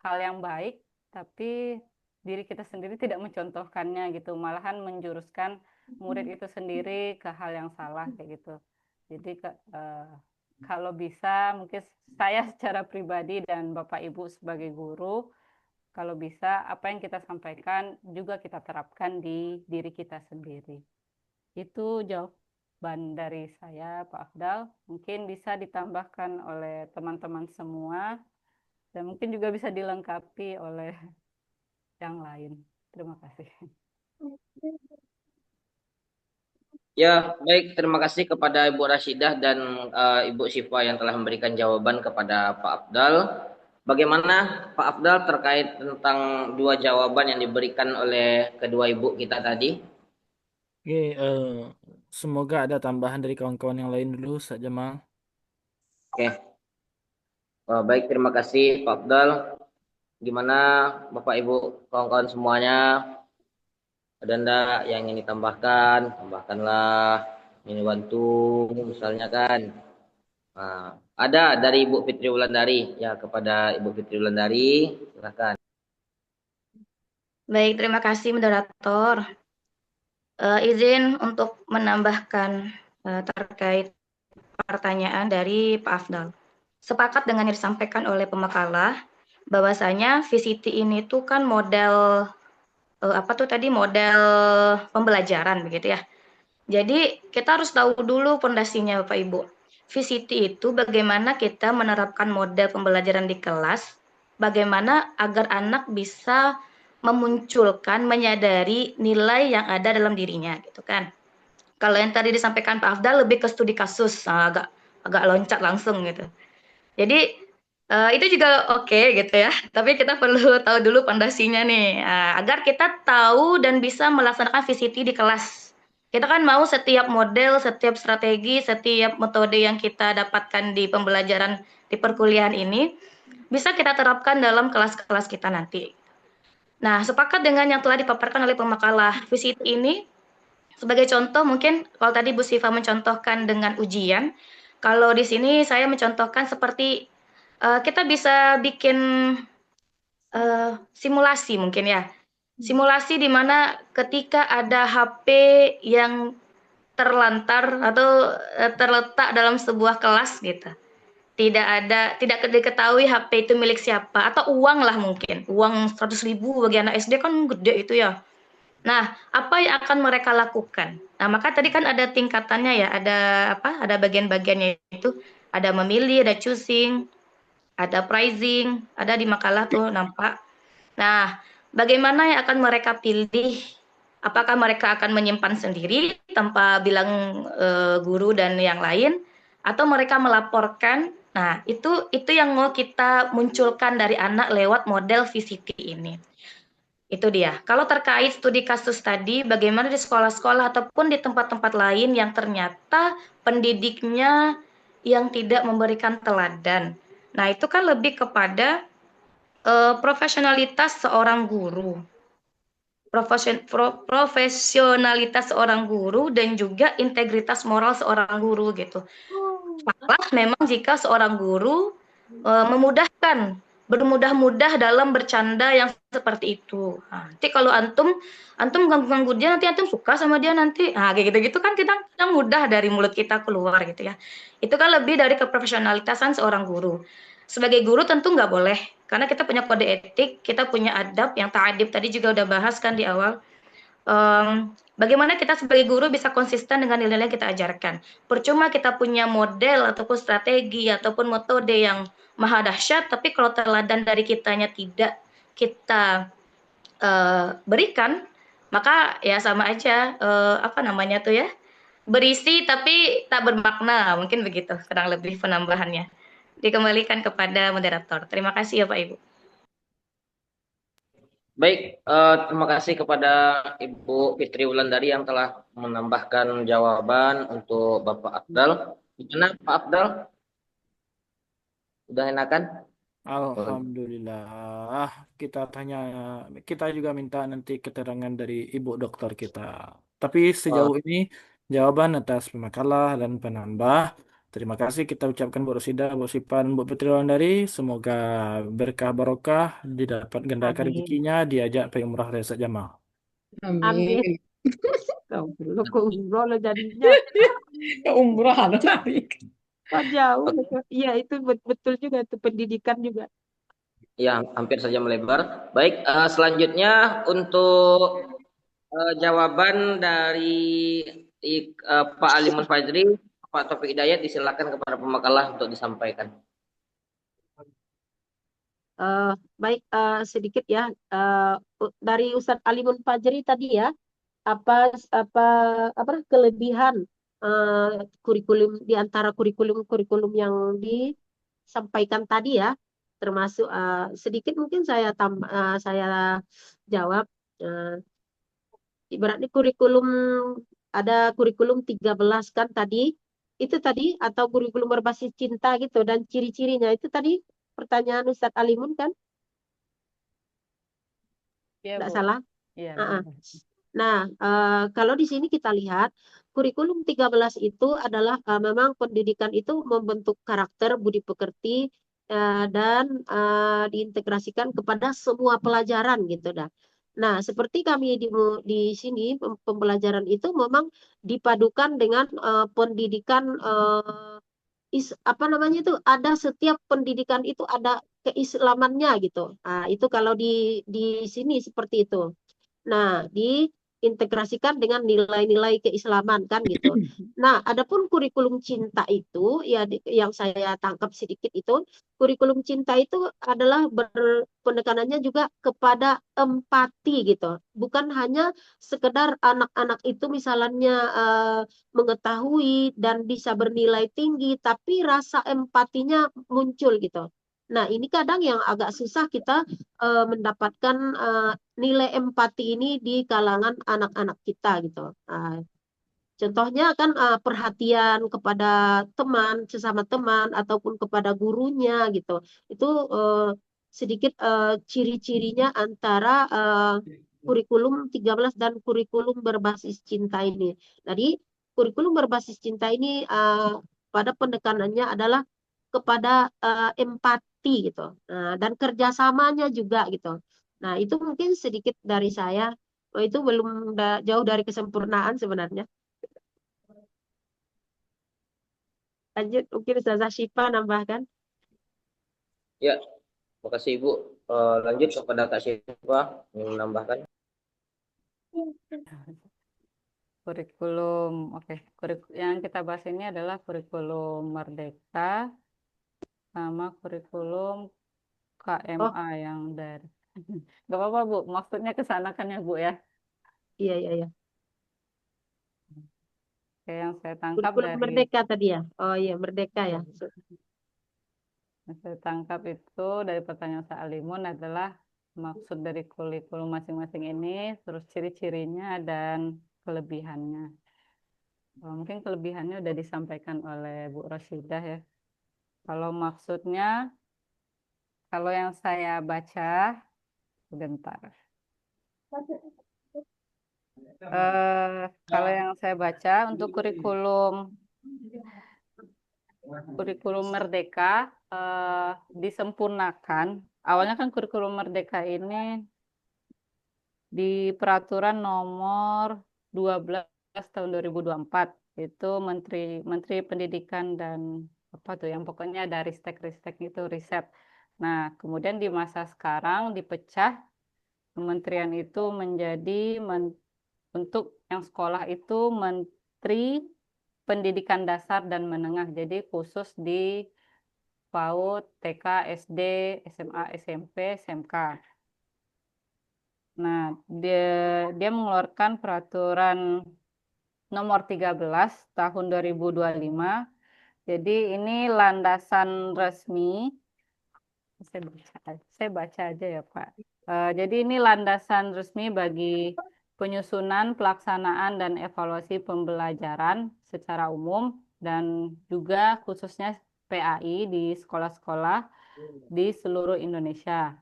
hal yang baik, tapi diri kita sendiri tidak mencontohkannya gitu. Malahan menjuruskan murid itu sendiri ke hal yang salah kayak gitu. Jadi kalau bisa mungkin saya secara pribadi dan Bapak Ibu sebagai guru, kalau bisa apa yang kita sampaikan juga kita terapkan di diri kita sendiri. Itu jawaban dari saya, Pak Afdal. Mungkin bisa ditambahkan oleh teman-teman semua dan mungkin juga bisa dilengkapi oleh yang lain. Terima kasih. Ya, baik. Terima kasih kepada Ibu Rashidah dan Ibu Syifa yang telah memberikan jawaban kepada Pak Afdal. Bagaimana Pak Afdal terkait tentang dua jawaban yang diberikan oleh kedua ibu kita tadi? Oke, semoga ada tambahan dari kawan-kawan yang lain dulu, Ustaz Jamal. Oke. Baik, terima kasih Pak Abdal. Gimana Bapak Ibu kawan-kawan semuanya? Ada enggak yang ingin ditambahkan? Tambahkanlah. Ini bantu misalnya kan. Nah, ada dari Ibu Fitri Wulandari. Ya, kepada Ibu Fitri Wulandari, silakan. Baik, terima kasih moderator. Izin untuk menambahkan terkait pertanyaan dari Pak Afdal. Sepakat dengan yang disampaikan oleh pemakalah, bahwasanya VCT ini tuh kan model model pembelajaran begitu ya. Jadi kita harus tahu dulu pondasinya Bapak Ibu. VCT itu bagaimana kita menerapkan model pembelajaran di kelas, bagaimana agar anak bisa memunculkan, menyadari nilai yang ada dalam dirinya gitu kan. Kalau yang tadi disampaikan Pak Afdal lebih ke studi kasus, agak loncat langsung gitu. Jadi itu juga oke gitu ya, tapi kita perlu tahu dulu pondasinya nih, agar kita tahu dan bisa melaksanakan VCT di kelas. Kita kan mau setiap model, setiap strategi, setiap metode yang kita dapatkan di pembelajaran di perkuliahan ini, bisa kita terapkan dalam kelas-kelas kita nanti. Nah, sepakat dengan yang telah dipaparkan oleh pemakalah VCT ini, sebagai contoh mungkin kalau tadi Bu Siva mencontohkan dengan ujian, kalau di sini saya mencontohkan seperti kita bisa bikin simulasi mungkin ya. Simulasi di mana ketika ada HP yang terlantar atau terletak dalam sebuah kelas gitu. Tidak diketahui HP itu milik siapa atau uang lah mungkin. Uang 100.000 bagi anak SD kan gede itu ya. Nah, apa yang akan mereka lakukan? Nah, maka tadi kan ada tingkatannya ya, ada bagian-bagiannya itu, ada memilih, ada choosing, ada pricing, ada di makalah tuh nampak. Nah, bagaimana yang akan mereka pilih? Apakah mereka akan menyimpan sendiri tanpa bilang guru dan yang lain, atau mereka melaporkan? Nah, itu yang mau kita munculkan dari anak lewat model VCT ini. Itu dia. Kalau terkait studi kasus tadi, bagaimana di sekolah-sekolah ataupun di tempat-tempat lain yang ternyata pendidiknya yang tidak memberikan teladan. Nah, itu kan lebih kepada profesionalitas seorang guru. Profesionalitas seorang guru dan juga integritas moral seorang guru gitu. Salah memang jika seorang guru bermudah-mudah dalam bercanda yang seperti itu. Nah, nanti kalau antum ganggu-ganggu dia, nanti antum suka sama dia nanti. Nah, kayak gitu-gitu kan kita mudah dari mulut kita keluar gitu ya. Itu kan lebih dari keprofesionalitasan seorang guru. Sebagai guru tentu nggak boleh, karena kita punya kode etik, kita punya adab yang ta'adib tadi juga udah bahas kan di awal. Bagaimana kita sebagai guru bisa konsisten dengan nilai-nilai yang kita ajarkan. Percuma kita punya model ataupun strategi ataupun metode yang maha dahsyat, tapi kalau teladan dari kitanya tidak kita berikan, maka ya sama aja berisi tapi tak bermakna, mungkin begitu kurang lebih penambahannya. Dikembalikan kepada moderator. Terima kasih ya Pak Ibu. Baik, terima kasih kepada Ibu Fitri Wulandari yang telah menambahkan jawaban untuk Bapak Abdal. Gimana Pak Abdal? Udah enakan? Alhamdulillah. Kita juga minta nanti keterangan dari Ibu dokter kita. Tapi sejauh ini jawaban atas pemakalah dan penambah. Terima kasih kita ucapkan Bu Rosida, Bu Sipan, Bu Fitri Wulandari. Semoga berkah barokah, didapat gandakan Amin. rezekinya, diajak pergi umrah Reza Jamal. Amin. Amin. Lo ke umroh lo jadinya. Ke umroh lagi. Kok jauh. Iya itu betul juga itu pendidikan juga. Ya, hampir saja melebar. Baik, selanjutnya untuk jawaban dari Pak Alimus Fajri, Pak Taufik Hidayat, disilakan kepada pemakalah untuk disampaikan. Baik, sedikit ya dari Ustadz Alimun Fajri tadi ya, apa kelebihan kurikulum di antara kurikulum yang disampaikan tadi ya, termasuk sedikit mungkin saya jawab. Ibaratnya ada kurikulum 13 kan tadi, itu tadi atau kurikulum berbasis cinta gitu dan ciri-cirinya itu tadi pertanyaan Ustadz Alimun kan? Iya, Tidak Bu. salah? Iya, Ah, ah. benar. Nah, kalau di sini kita lihat kurikulum 13 itu adalah memang pendidikan itu membentuk karakter, budi pekerti dan diintegrasikan kepada semua pelajaran gitu dah. Nah, seperti kami di sini pembelajaran itu memang dipadukan dengan pendidikan apa namanya itu ada setiap pendidikan itu ada keislamannya gitu. Nah, itu kalau di sini seperti itu. Nah, diintegrasikan dengan nilai-nilai keislaman kan gitu. Nah, adapun kurikulum cinta itu ya yang saya tangkap sedikit itu kurikulum cinta itu adalah penekanannya juga kepada empati gitu. Bukan hanya sekedar anak-anak itu misalnya mengetahui dan bisa bernilai tinggi, tapi rasa empatinya muncul gitu. Nah, ini kadang yang agak susah kita mendapatkan nilai empati ini di kalangan anak-anak kita gitu. Contohnya kan perhatian kepada teman, sesama teman ataupun kepada gurunya gitu. Itu sedikit ciri-cirinya antara kurikulum 13 dan kurikulum berbasis cinta ini. Jadi kurikulum berbasis cinta ini pada pendekanannya adalah kepada empati gitu. Dan kerjasamanya juga gitu. Nah, itu mungkin sedikit dari saya. Oh, itu belum jauh dari kesempurnaan sebenarnya. Lanjut, mungkin Ustazah Syifa nambahkan. Ya, makasih Ibu. Lanjut kepada Kak Syifa yang menambahkan. Kurikulum, oke. Yang kita bahas ini adalah kurikulum Merdeka sama kurikulum Oh, KMA yang dari. Gak apa-apa, Bu. Maksudnya ke sana kan ya, Bu ya. iya, iya, iya. Kayak yang saya tangkap Kurikulum dari Merdeka tadi ya? Oh iya, Merdeka ya. yang saya tangkap itu dari pertanyaan Pak Alimun adalah maksud dari kurikulum masing-masing ini, terus ciri-cirinya dan kelebihannya. Mungkin kelebihannya udah disampaikan oleh Bu Roshidah ya. Kalau maksudnya, kalau yang saya baca, sebentar. Kalau yang saya baca untuk kurikulum Merdeka disempurnakan. Awalnya kan kurikulum Merdeka ini di peraturan nomor 12 tahun 2024 itu Menteri Pendidikan dan apa tuh yang pokoknya ada ristek-ristek itu riset. Nah, kemudian di masa sekarang dipecah kementerian itu menjadi untuk yang sekolah itu Menteri Pendidikan Dasar dan Menengah. Jadi khusus di PAUD, TK, SD, SMA, SMP, SMK. Nah, dia mengeluarkan peraturan nomor 13 tahun 2025. Jadi ini landasan resmi. Saya baca aja ya, Pak. Jadi ini landasan resmi bagi penyusunan, pelaksanaan, dan evaluasi pembelajaran secara umum dan juga khususnya PAI di sekolah-sekolah di seluruh Indonesia.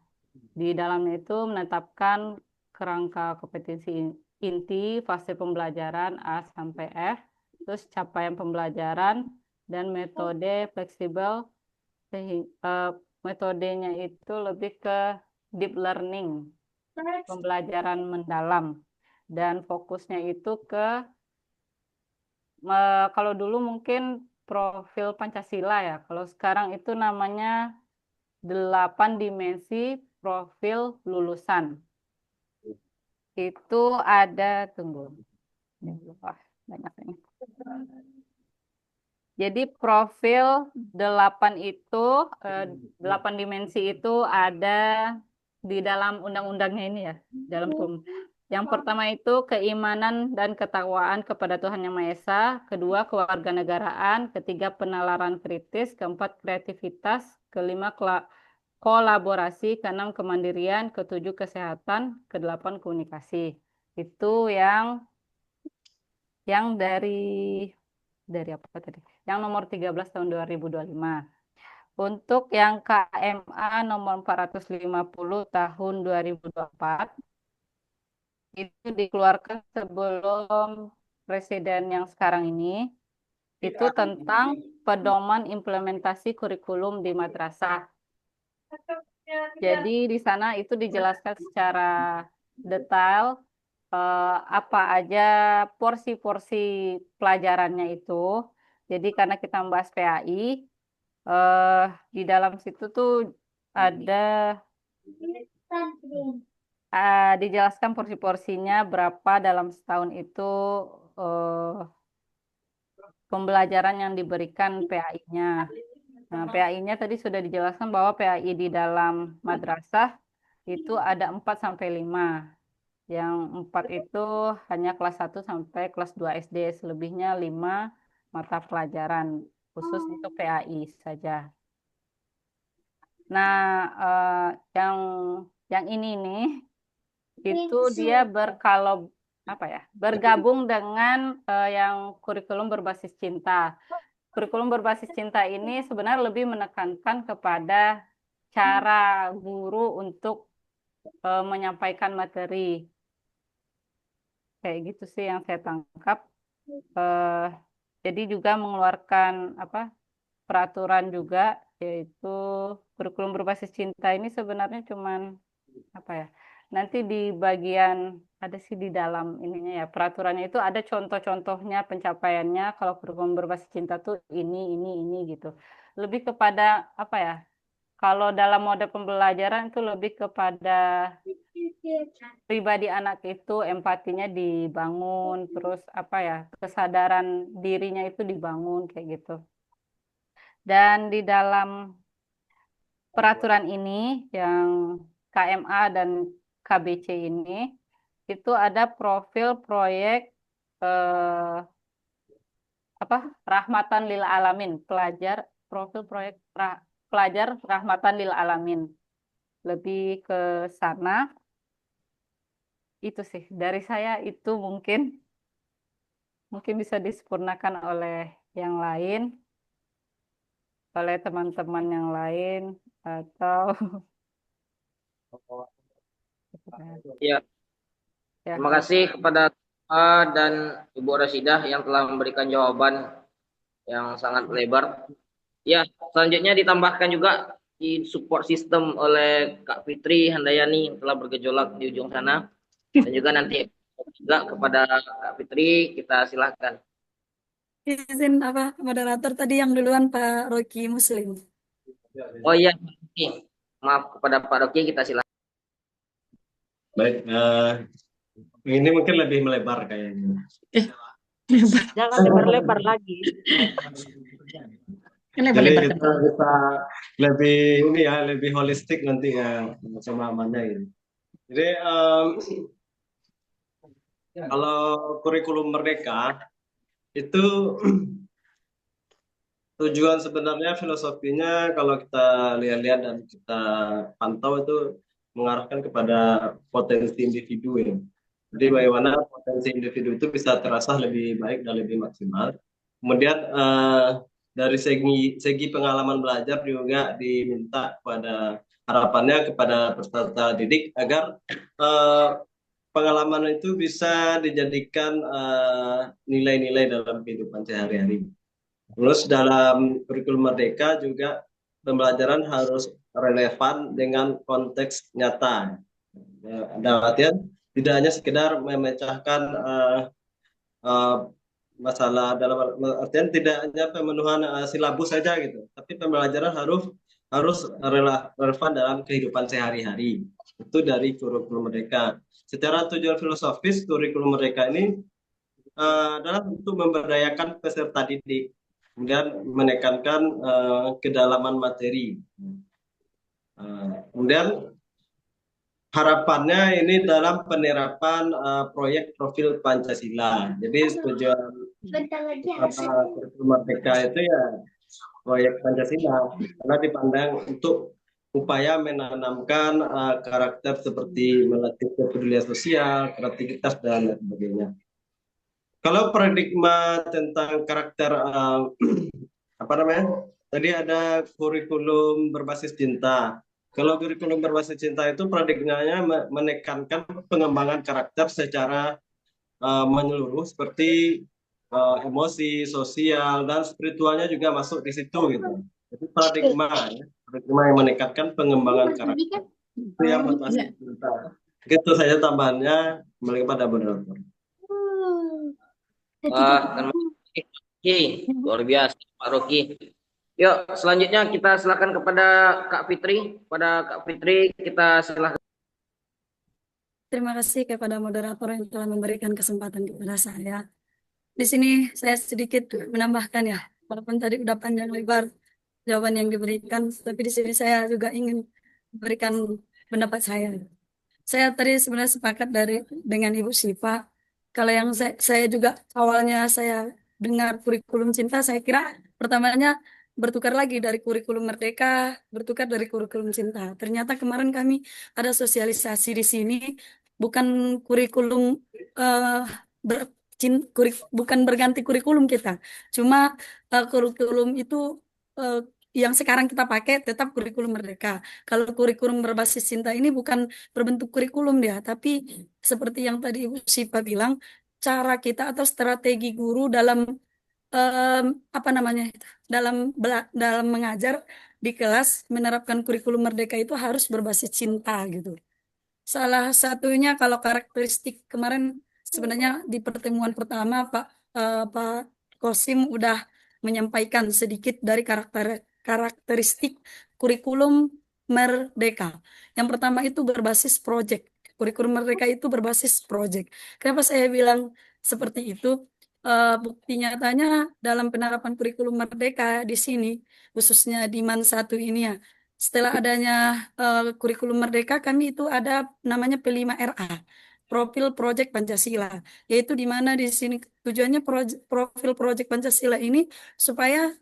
Di dalamnya itu menetapkan kerangka kompetensi inti, fase pembelajaran A sampai F, terus capaian pembelajaran, dan metode fleksibel. Metodenya itu lebih ke deep learning, pembelajaran mendalam. Dan fokusnya itu ke, kalau dulu mungkin profil Pancasila ya, kalau sekarang itu namanya 8 dimensi profil lulusan. Itu ada, tunggu. Wah, banyak ini. Jadi profil 8 itu, 8 dimensi itu ada di dalam undang-undangnya ini ya. Yang pertama itu keimanan dan ketakwaan kepada Tuhan Yang Maha Esa. Kedua, kewarganegaraan. Ketiga, penalaran kritis. Keempat, kreativitas. Kelima, kolaborasi. Keenam, kemandirian. Ketujuh, kesehatan. Kedelapan, komunikasi. Itu yang dari apa tadi? yang nomor 13 tahun 2025. Untuk yang KMA nomor 450 tahun 2024 itu dikeluarkan sebelum presiden yang sekarang ini, itu tentang pedoman implementasi kurikulum di madrasah. Jadi di sana itu dijelaskan secara detail apa aja porsi-porsi pelajarannya itu. Jadi karena kita membahas PAI, di dalam situ tuh ada dijelaskan porsi-porsinya berapa dalam setahun itu pembelajaran yang diberikan PAI-nya. Nah, PAI-nya tadi sudah dijelaskan bahwa PAI di dalam madrasah itu ada 4-5. Yang 4 itu hanya kelas 1 sampai kelas 2 SD, selebihnya 5 mata pelajaran khusus untuk PAI saja. Nah, yang ini nih itu dia bergabung dengan yang kurikulum berbasis cinta. Kurikulum berbasis cinta ini sebenarnya lebih menekankan kepada cara guru untuk menyampaikan materi. Kayak gitu sih yang saya tangkap. Jadi juga mengeluarkan peraturan juga, yaitu kurikulum berbasis cinta ini sebenarnya cuman nanti di bagian ada sih di dalam ininya ya, peraturannya itu ada contoh-contohnya pencapaiannya. Kalau kurikulum berbasis cinta tuh ini gitu. Lebih kepada kalau dalam mode pembelajaran itu lebih kepada pribadi anak itu empatinya dibangun, terus kesadaran dirinya itu dibangun kayak gitu. Dan di dalam peraturan ini yang KMA dan KBC ini itu ada profil proyek Rahmatan lil Alamin, profil proyek pelajar Rahmatan lil Alamin. Lebih ke sana. Itu sih dari saya, itu mungkin bisa disempurnakan oleh yang lain, oleh teman-teman yang lain, atau Ya, ya. terima kasih kepada dan Ibu Rasidah yang telah memberikan jawaban yang sangat lebar. Ya, selanjutnya ditambahkan juga di support system oleh Kak Fitri Handayani yang telah bergejolak di ujung sana. Dan juga nanti juga kepada Kak Fitri, kita silahkan. Izin moderator tadi yang duluan Pak Rocky Muslim. Oh iya, maaf kepada Pak Rocky, kita silahkan. Baik, ini mungkin lebih melebar kayaknya. Jangan lebar-lebar lagi. Jadi kita bisa lebih holistik nanti ya pemahamannya ini. Jadi kalau kurikulum merdeka itu tujuan sebenarnya filosofinya kalau kita lihat-lihat dan kita pantau itu mengarahkan kepada potensi individu ya. Jadi bagaimana potensi individu itu bisa terasa lebih baik dan lebih maksimal. Kemudian dari segi pengalaman belajar juga diminta harapannya kepada peserta didik agar pengalaman itu bisa dijadikan nilai-nilai dalam kehidupan sehari-hari. Terus dalam kurikulum merdeka juga pembelajaran harus relevan dengan konteks nyata. Dalam artian tidak hanya sekedar memecahkan masalah, dalam artian tidak hanya pemenuhan silabus saja gitu, tapi pembelajaran harus relevan dalam kehidupan sehari-hari. Itu dari kurikulum merdeka. Secara tujuan filosofis kurikulum merdeka ini adalah untuk memberdayakan peserta didik, kemudian menekankan kedalaman materi. Kemudian harapannya ini dalam penerapan proyek profil Pancasila. Jadi tujuan kurikulum merdeka itu ya proyek Pancasila, karena dipandang untuk upaya menanamkan karakter seperti melatih kepedulian sosial, kreativitas dan lain sebagainya. Kalau paradigma tentang karakter apa namanya? Tadi ada kurikulum berbasis cinta. Kalau kurikulum berbasis cinta itu paradigmanya menekankan pengembangan karakter secara menyeluruh seperti emosi, sosial, dan spiritualnya juga masuk di situ gitu. Jadi paradigma yang menekankan pengembangan karakter itu yang berbasis cinta. Gitu saja tambahannya, kembali kepada moderator. Wah, terima kasih. Rocky. Luar biasa, Pak Rocky. Yuk, selanjutnya kita silakan kepada Kak Fitri. Pada Kak Fitri, kita silakan. Terima kasih kepada moderator yang telah memberikan kesempatan kepada saya. Di sini saya sedikit menambahkan ya, walaupun tadi udah panjang lebar jawaban yang diberikan, tapi di sini saya juga ingin memberikan pendapat saya. Saya tadi sebenarnya sepakat dengan Ibu Syifa. Kalau yang saya juga awalnya saya dengar kurikulum cinta, saya kira pertamanya bertukar lagi dari kurikulum merdeka, bertukar dari kurikulum cinta. Ternyata kemarin kami ada sosialisasi di sini, bukan kurikulum eh, ber- bukan berganti kurikulum kita, cuma kurikulum itu eh, yang sekarang kita pakai tetap kurikulum merdeka. Kalau kurikulum berbasis cinta ini bukan berbentuk kurikulum dia, tapi seperti yang tadi Ibu Sipa bilang, cara kita atau strategi guru dalam em, apa namanya itu, dalam mengajar di kelas menerapkan kurikulum merdeka itu harus berbasis cinta gitu. Salah satunya kalau karakteristik kemarin sebenarnya di pertemuan pertama Pak Kosim udah menyampaikan sedikit dari karakteristik kurikulum merdeka. Yang pertama itu berbasis project. Kurikulum merdeka itu berbasis project. Kenapa saya bilang seperti itu? Bukti nyatanya dalam penerapan kurikulum merdeka di sini, khususnya di MAN 1 ini ya, setelah adanya kurikulum merdeka, kami itu ada namanya P5RA, Profil Project Pancasila, yaitu di mana di sini tujuannya profil Project Pancasila ini supaya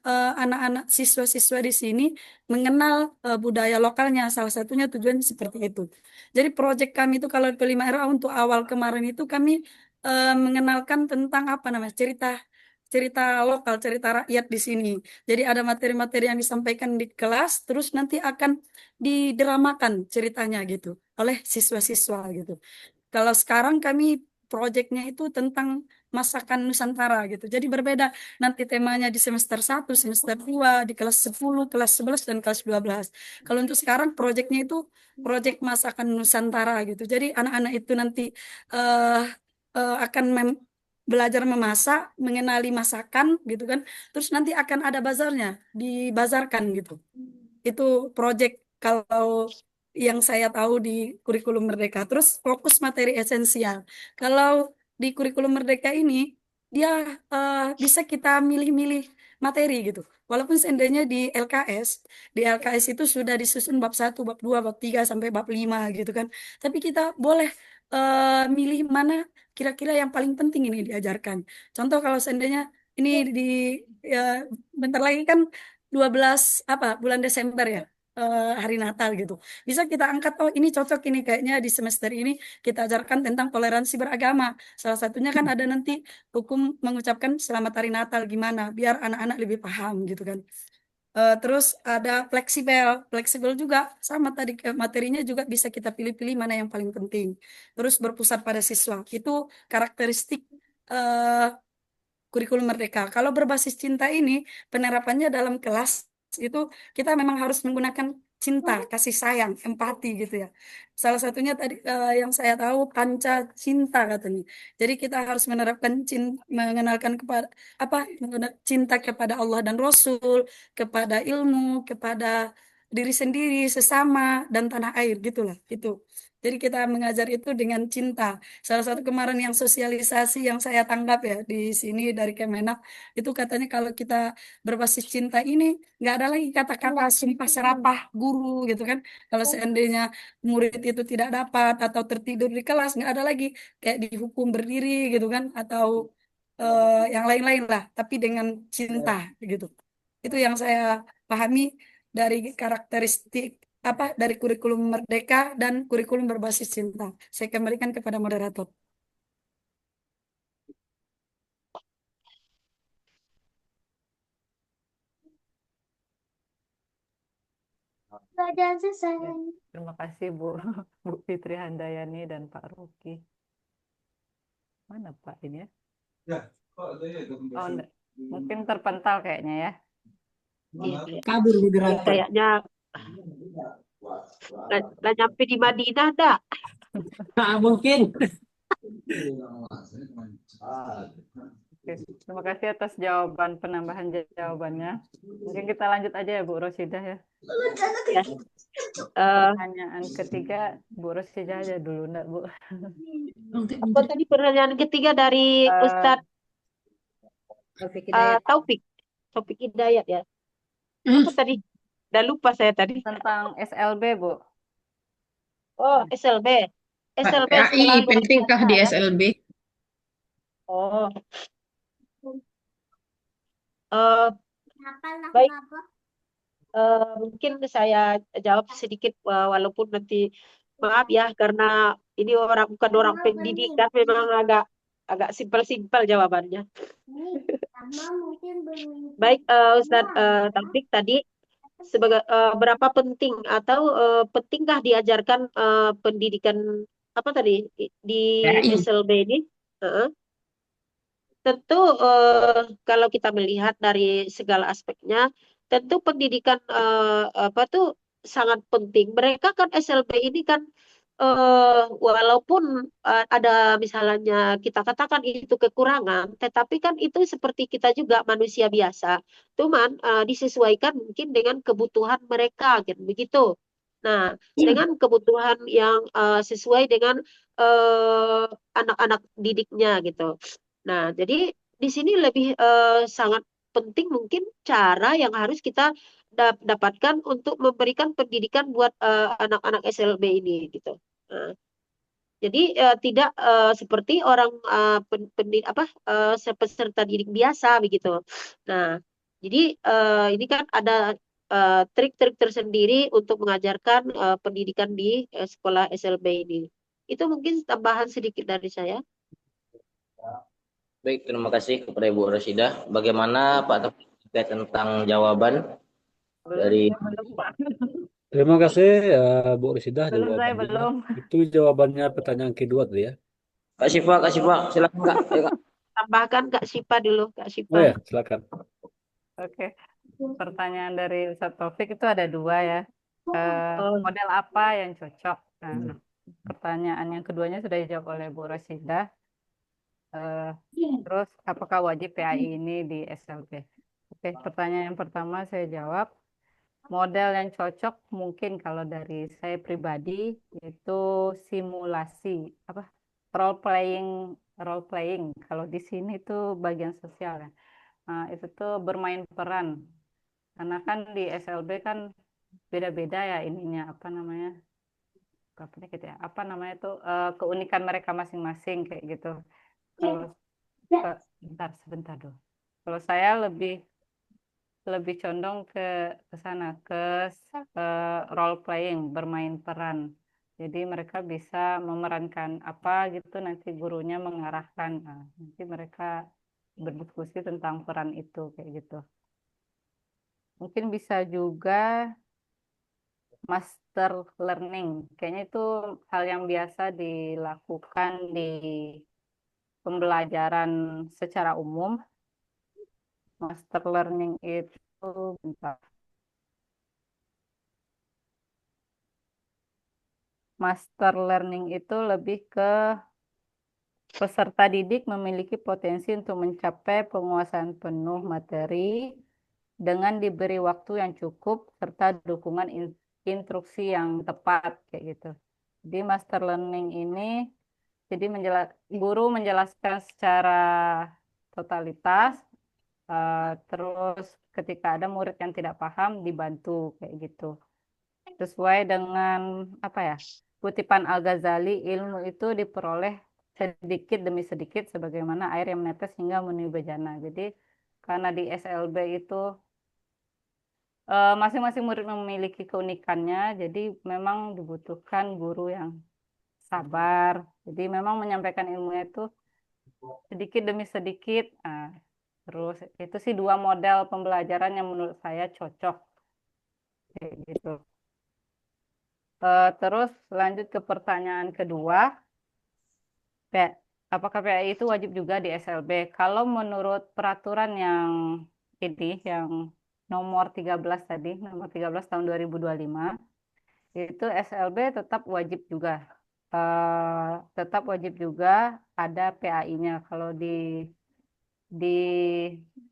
anak-anak siswa-siswa di sini mengenal budaya lokalnya. Salah satunya tujuannya seperti itu. Jadi proyek kami itu kalau P5RA untuk awal kemarin itu kami mengenalkan tentang apa namanya cerita cerita lokal, cerita rakyat di sini. Jadi ada materi-materi yang disampaikan di kelas, terus nanti akan didramakan ceritanya gitu oleh siswa-siswa gitu. Kalau sekarang kami proyeknya itu tentang masakan Nusantara gitu. Jadi berbeda nanti temanya di semester 1, semester 2, di kelas 10, kelas 11, dan kelas 12. Kalau untuk sekarang proyeknya itu proyek masakan Nusantara gitu. Jadi anak-anak itu nanti eh akan belajar memasak, mengenali masakan gitu kan. Terus nanti akan ada bazarnya, dibazarkan gitu. Itu proyek kalau yang saya tahu di kurikulum Merdeka. Terus fokus materi esensial. Kalau di kurikulum Merdeka ini dia bisa kita milih-milih materi gitu. Walaupun seandainya di LKS itu sudah disusun bab 1, bab 2, bab 3 sampai bab 5 gitu kan. Tapi kita boleh milih mana kira-kira yang paling penting ini diajarkan. Contoh kalau seandainya ini di ya, bentar lagi kan 12 bulan Desember ya, hari Natal gitu. Bisa kita angkat, oh ini cocok ini kayaknya di semester ini kita ajarkan tentang toleransi beragama. Salah satunya kan ada nanti hukum mengucapkan selamat hari Natal gimana biar anak-anak lebih paham gitu kan. Terus ada fleksibel, fleksibel juga sama tadi materinya juga bisa kita pilih-pilih mana yang paling penting. Terus berpusat pada siswa. Itu karakteristik eh, kurikulum merdeka. Kalau berbasis cinta ini penerapannya dalam kelas itu kita memang harus menggunakan cinta, kasih sayang, empati gitu ya. Salah satunya tadi yang saya tahu panca cinta katanya. Jadi kita harus menerapkan mengenalkan kepada cinta kepada Allah dan Rasul, kepada ilmu, kepada diri sendiri, sesama dan tanah air gitulah. Itu. Jadi kita mengajar itu dengan cinta. Salah satu kemarin yang sosialisasi yang saya tanggap ya di sini dari Kemenak itu katanya kalau kita berbasis cinta ini nggak ada lagi kata-kata sumpah serapah guru gitu kan. Kalau seandainya murid itu tidak dapat atau tertidur di kelas nggak ada lagi kayak dihukum berdiri gitu kan atau yang lain-lain lah. Tapi dengan cinta gitu. Itu yang saya pahami dari karakteristik dari kurikulum Merdeka dan kurikulum berbasis cinta. Saya kembalikan kepada moderator. Sudah selesai. Terima kasih Bu Bu Fitri Handayani dan Pak Ruki. Mana Pak ini ya? Oh, enggak. Mungkin terpental kayaknya ya. Iya. Kabur moderator. Kayaknya lah nyampe di Madinah dah. Mungkin. Oke, terima kasih atas penambahan jawabannya. Mungkin kita lanjut aja ya Bu Rosidah ya. Ya. Pertanyaan ketiga Bu Rosidah aja dulu, enggak Bu? Apa tadi pertanyaan ketiga dari Ustadz Taufik Hidayat ya. Apa tadi? Udah lupa saya tadi. Tentang SLB Bu. Oh, SLB. SLB PAI sekolah luar pentingkah biasa di ya. SLB? Oh. Baik. Mungkin saya jawab sedikit walaupun nanti maaf ya karena ini bukan orang pendidikan, memang agak simpel-simpel jawabannya. Baik, Ustadz Taufik tadi sebagai berapa penting atau pentingkah diajarkan pendidikan apa tadi di PAI. SLB ini? Tentu kalau kita melihat dari segala aspeknya, tentu pendidikan apa tuh sangat penting. Mereka kan SLB ini kan walaupun ada misalnya kita katakan itu kekurangan, tetapi kan itu seperti kita juga manusia biasa. Cuman disesuaikan mungkin dengan kebutuhan mereka, gitu begitu. Nah, dengan kebutuhan yang sesuai dengan anak-anak didiknya gitu. Nah, jadi di sini lebih sangat penting mungkin cara yang harus kita dapatkan untuk memberikan pendidikan buat anak-anak SLB ini gitu. Nah, jadi tidak seperti orang peserta didik biasa begitu. Nah, jadi ini kan ada trik-trik tersendiri untuk mengajarkan pendidikan di sekolah SLB ini. Itu mungkin tambahan sedikit dari saya. Baik, terima kasih kepada Ibu Rosidah. Bagaimana Pak Taufik terkait tentang jawaban dari Terima kasih Bu Rosidah Belum, saya jawabannya. belum. Itu jawabannya pertanyaan kedua tadi ya. Kak Syifa, silakan Kak. Ayo, Kak. Tambahkan Kak Syifa dulu, Kak Oh Syifa. ya, silakan. Oke. Pertanyaan dari Ustadz Taufik itu ada dua ya. Model apa yang cocok? Nah, pertanyaan yang keduanya sudah dijawab oleh Bu Rosidah. Terus apakah wajib PAI ini di SLB? Oke, pertanyaan yang pertama saya jawab. Model yang cocok mungkin kalau dari saya pribadi itu simulasi role playing. Kalau di sini tuh bagian sosial ya. Nah, itu tuh bermain peran. Karena kan di SLB kan beda-beda ya ininya keunikan mereka masing-masing kayak gitu. Kalau sebentar dulu. Kalau saya lebih condong ke sana role playing, bermain peran. Jadi mereka bisa memerankan apa gitu, nanti gurunya mengarahkan. Nah, nanti mereka berdiskusi tentang peran itu kayak gitu. Mungkin bisa juga master learning. Kayaknya itu hal yang biasa dilakukan di pembelajaran secara umum. Master learning itu Master learning itu lebih ke peserta didik memiliki potensi untuk mencapai penguasaan penuh materi dengan diberi waktu yang cukup serta dukungan instruksi yang tepat kayak gitu. Di master learning ini jadi guru menjelaskan secara totalitas, terus ketika ada murid yang tidak paham dibantu kayak gitu. Sesuai dengan kutipan Al-Ghazali, ilmu itu diperoleh sedikit demi sedikit sebagaimana air yang menetes hingga memenuhi bejana. Jadi karena di SLB itu masing-masing murid memiliki keunikannya, jadi memang dibutuhkan guru yang sabar. Jadi memang menyampaikan ilmunya itu sedikit demi sedikit. Nah, terus itu sih dua model pembelajaran yang menurut saya cocok. Kayak gitu. Terus lanjut ke pertanyaan kedua. Apakah PAI itu wajib juga di SLB? Kalau menurut peraturan yang yang nomor 13 tadi, nomor 13 tahun 2025, itu SLB tetap wajib juga. Tetap wajib juga ada PAI-nya. Kalau di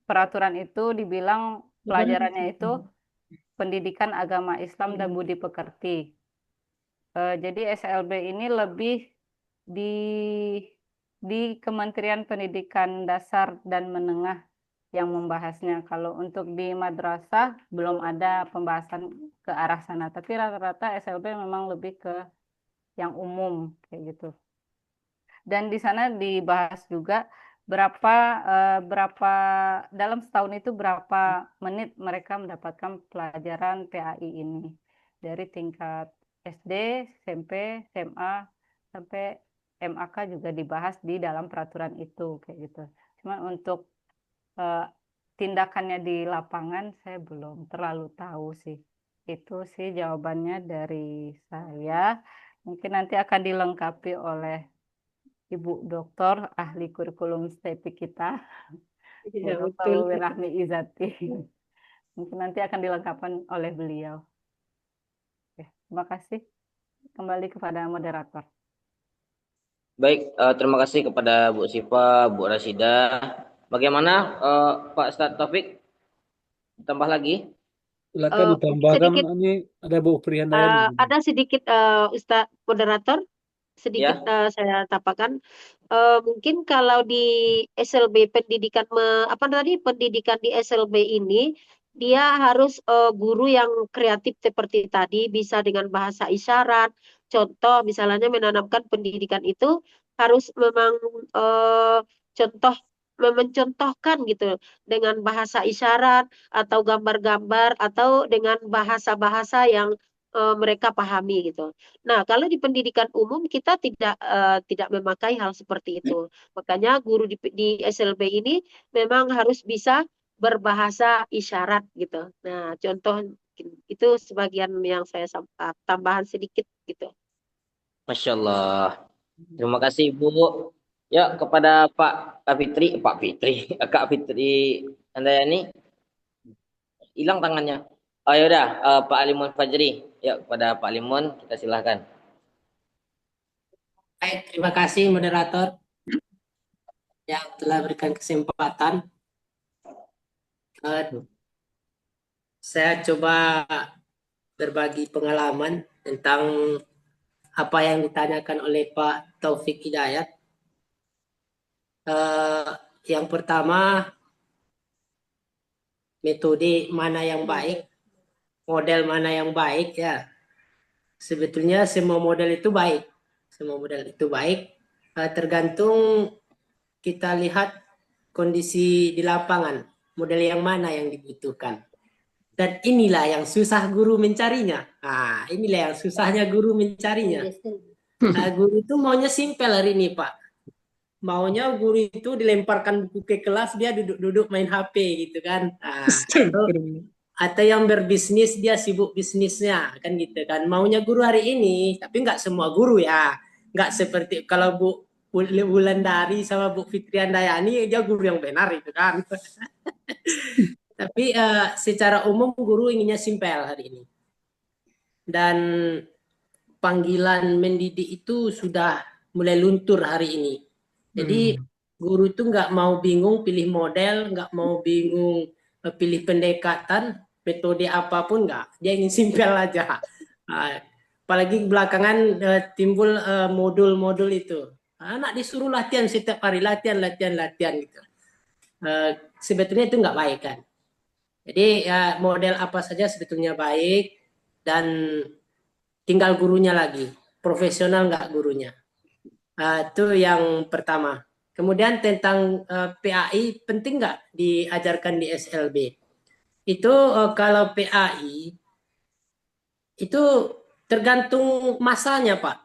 peraturan itu dibilang pelajarannya itu pendidikan agama Islam dan budi pekerti. Jadi SLB ini lebih di Kementerian Pendidikan Dasar dan Menengah yang membahasnya. Kalau untuk di madrasah belum ada pembahasan ke arah sana, tapi rata-rata SLB memang lebih ke yang umum kayak gitu. Dan di sana dibahas juga berapa dalam setahun itu berapa menit mereka mendapatkan pelajaran PAI ini dari tingkat SD, SMP, SMA sampai MAK juga dibahas di dalam peraturan itu kayak gitu. Cuma untuk tindakannya di lapangan saya belum terlalu tahu sih. Itu sih jawabannya dari saya. Mungkin nanti akan dilengkapi oleh Ibu Doktor ahli kurikulum STEPI kita, Iya, Bu Dr. betul. Luwi Rahmi Izati. Mungkin nanti akan dilengkapi oleh beliau. Oke, terima kasih. Kembali kepada moderator. Baik, terima kasih kepada Bu Sifa, Bu Rasida. Bagaimana Pak Ustadz Taufik? Tambah lagi? Silakan ditambahkan, sedikit ini ada Bu Prihandayani. ada sedikit Ustadz moderator sedikit Ya. saya tambahkan. Mungkin kalau di SLB pendidikan pendidikan di SLB ini dia harus guru yang kreatif seperti tadi, bisa dengan bahasa isyarat. Contoh misalnya menanamkan pendidikan itu harus memang contoh mencontohkan gitu dengan bahasa isyarat atau gambar-gambar atau dengan bahasa-bahasa yang mereka pahami gitu. Nah, kalau di pendidikan umum kita tidak memakai hal seperti itu. Makanya guru di SLB ini memang harus bisa berbahasa isyarat gitu. Nah, contoh itu sebagian yang saya tambahan sedikit gitu. Masya Allah. Terima kasih Ibu. Ya, kepada Kak Fitri, Kak Fitri Handayani, hilang tangannya. Oh ya udah, Pak Alimun Fajri. Ya, kepada Pak Alimun kita silahkan. Baik, terima kasih moderator yang telah berikan kesempatan. Saya coba berbagi pengalaman tentang apa yang ditanyakan oleh Pak Taufik Hidayat. Yang pertama, metode mana yang baik, model mana yang baik ya. Sebetulnya semua model itu baik. Semua model itu baik. Tergantung kita lihat kondisi di lapangan, model yang mana yang dibutuhkan. Dan inilah yang susah guru mencarinya. Inilah yang susahnya guru mencarinya. Guru itu maunya simpel hari ini, Pak. Maunya guru itu dilemparkan buku ke kelas, dia duduk-duduk main HP gitu kan. Atau yang berbisnis, dia sibuk bisnisnya kan gitu kan. Maunya guru hari ini, tapi nggak semua guru ya. Nggak seperti kalau Bu Wulandari sama Bu Fitri Handayani, dia guru yang benar itu kan. Tapi secara umum guru inginnya simpel hari ini. Dan panggilan mendidik itu sudah mulai luntur hari ini. Jadi guru itu nggak mau bingung pilih model, nggak mau bingung pilih pendekatan, metode apapun nggak. Dia ingin simpel aja. Apalagi belakangan timbul modul-modul itu. Anak disuruh latihan setiap hari, latihan gitu. Sebetulnya itu nggak baik kan. Jadi model apa saja sebetulnya baik dan tinggal gurunya lagi. Profesional nggak gurunya. Itu yang pertama. Kemudian tentang PAI penting nggak diajarkan di SLB? Itu kalau PAI itu tergantung masanya, Pak.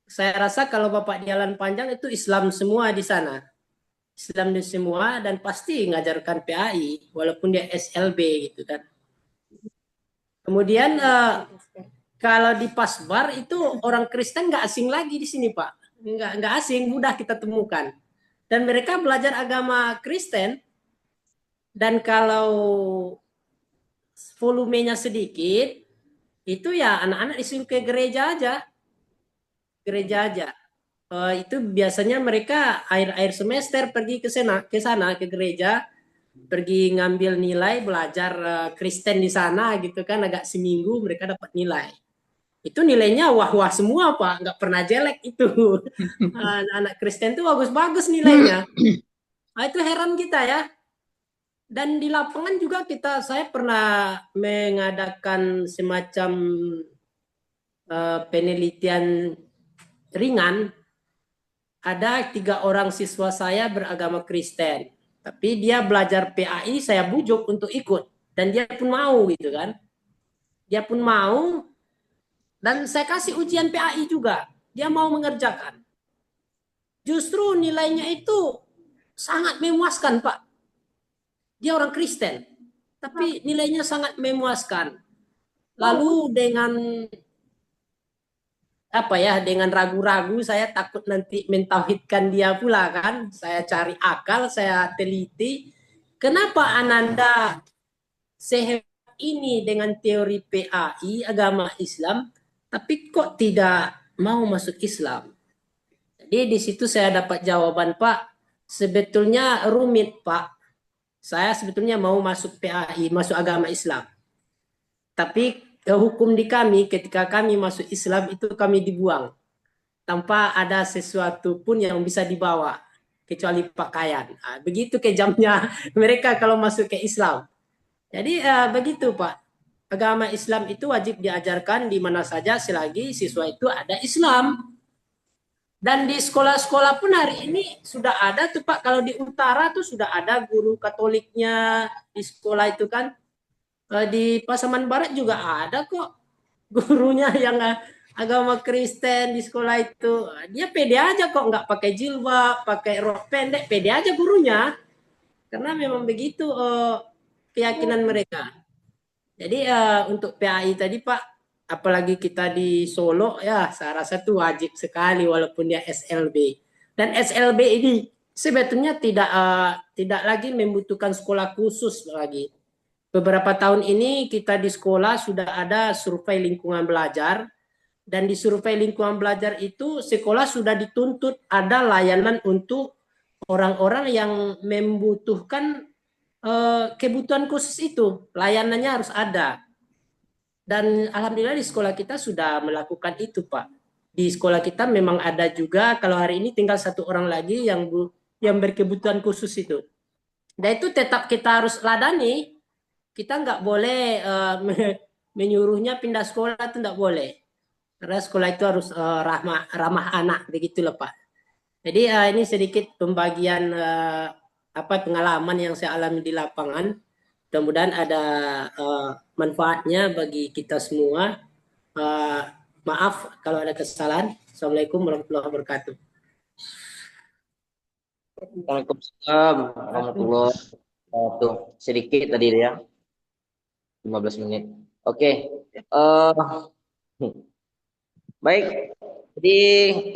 Saya rasa kalau Bapak jalan panjang itu Islam semua di sana. Islam di semua dan pasti ngajarkan PAI walaupun dia SLB gitu kan. Kemudian Kalau di Pasbar itu orang Kristen nggak asing lagi di sini, Pak. Nggak asing, mudah kita temukan. Dan mereka belajar agama Kristen. Dan kalau volumenya sedikit, itu ya anak-anak disuruh ke gereja aja. Gereja aja. Itu biasanya mereka akhir-akhir semester pergi ke sana ke gereja, pergi ngambil nilai, belajar Kristen di sana gitu kan, agak seminggu mereka dapat nilai. Itu nilainya wah-wah semua, Pak, nggak pernah jelek itu. Anak Kristen tuh bagus-bagus nilainya. Nah, itu heran kita ya. Dan di lapangan juga saya pernah mengadakan semacam penelitian ringan. Ada 3 orang siswa saya beragama Kristen, tapi dia belajar PAI, saya bujuk untuk ikut, dan dia pun mau gitu kan. Dia pun mau, dan saya kasih ujian PAI juga, dia mau mengerjakan. Justru nilainya itu sangat memuaskan, Pak. Dia orang Kristen, tapi nilainya sangat memuaskan. Lalu dengan ragu-ragu, saya takut nanti mentauhidkan dia pula kan. Saya cari akal, saya teliti. Kenapa Ananda sehebat ini dengan teori PAI, agama Islam, tapi kok tidak mau masuk Islam? Jadi di situ saya dapat jawaban, Pak. Sebetulnya rumit, Pak. Saya sebetulnya mau masuk PAI, masuk agama Islam. Tapi hukum di kami ketika kami masuk Islam itu kami dibuang tanpa ada sesuatu pun yang bisa dibawa kecuali pakaian. Begitu kejamnya mereka kalau masuk ke Islam. Jadi begitu, Pak. Agama Islam itu wajib diajarkan di mana saja selagi siswa itu ada Islam. Dan di sekolah-sekolah pun hari ini sudah ada tuh, Pak. Kalau di utara tuh sudah ada guru Katoliknya di sekolah itu kan. Di Pasaman Barat juga ada kok gurunya yang agama Kristen di sekolah itu. Dia pede aja kok, nggak pakai jilbab, pakai rok pendek, pede aja gurunya. Karena memang begitu keyakinan mereka. Jadi untuk PAI tadi, Pak, apalagi kita di Solo ya, saya rasa itu wajib sekali walaupun dia SLB. Dan SLB ini sebetulnya tidak lagi membutuhkan sekolah khusus lagi. Beberapa tahun ini kita di sekolah sudah ada survei lingkungan belajar, dan di survei lingkungan belajar itu sekolah sudah dituntut ada layanan untuk orang-orang yang membutuhkan kebutuhan khusus itu, layanannya harus ada. Dan alhamdulillah di sekolah kita sudah melakukan itu, Pak. Di sekolah kita memang ada juga, kalau hari ini tinggal 1 orang lagi yang berkebutuhan khusus itu. Dan itu tetap kita harus ladani. Kita nggak boleh menyuruhnya pindah sekolah, itu nggak boleh. Karena sekolah itu harus ramah anak, begitu loh, Pak. Jadi ini sedikit pembagian pengalaman yang saya alami di lapangan. Mudah-mudahan ada manfaatnya bagi kita semua. Maaf kalau ada kesalahan. Assalamualaikum warahmatullahi wabarakatuh. Waalaikumsalam warahmatullahi wabarakatuh. Sedikit tadi ya. 15 menit. Oke. Baik. Jadi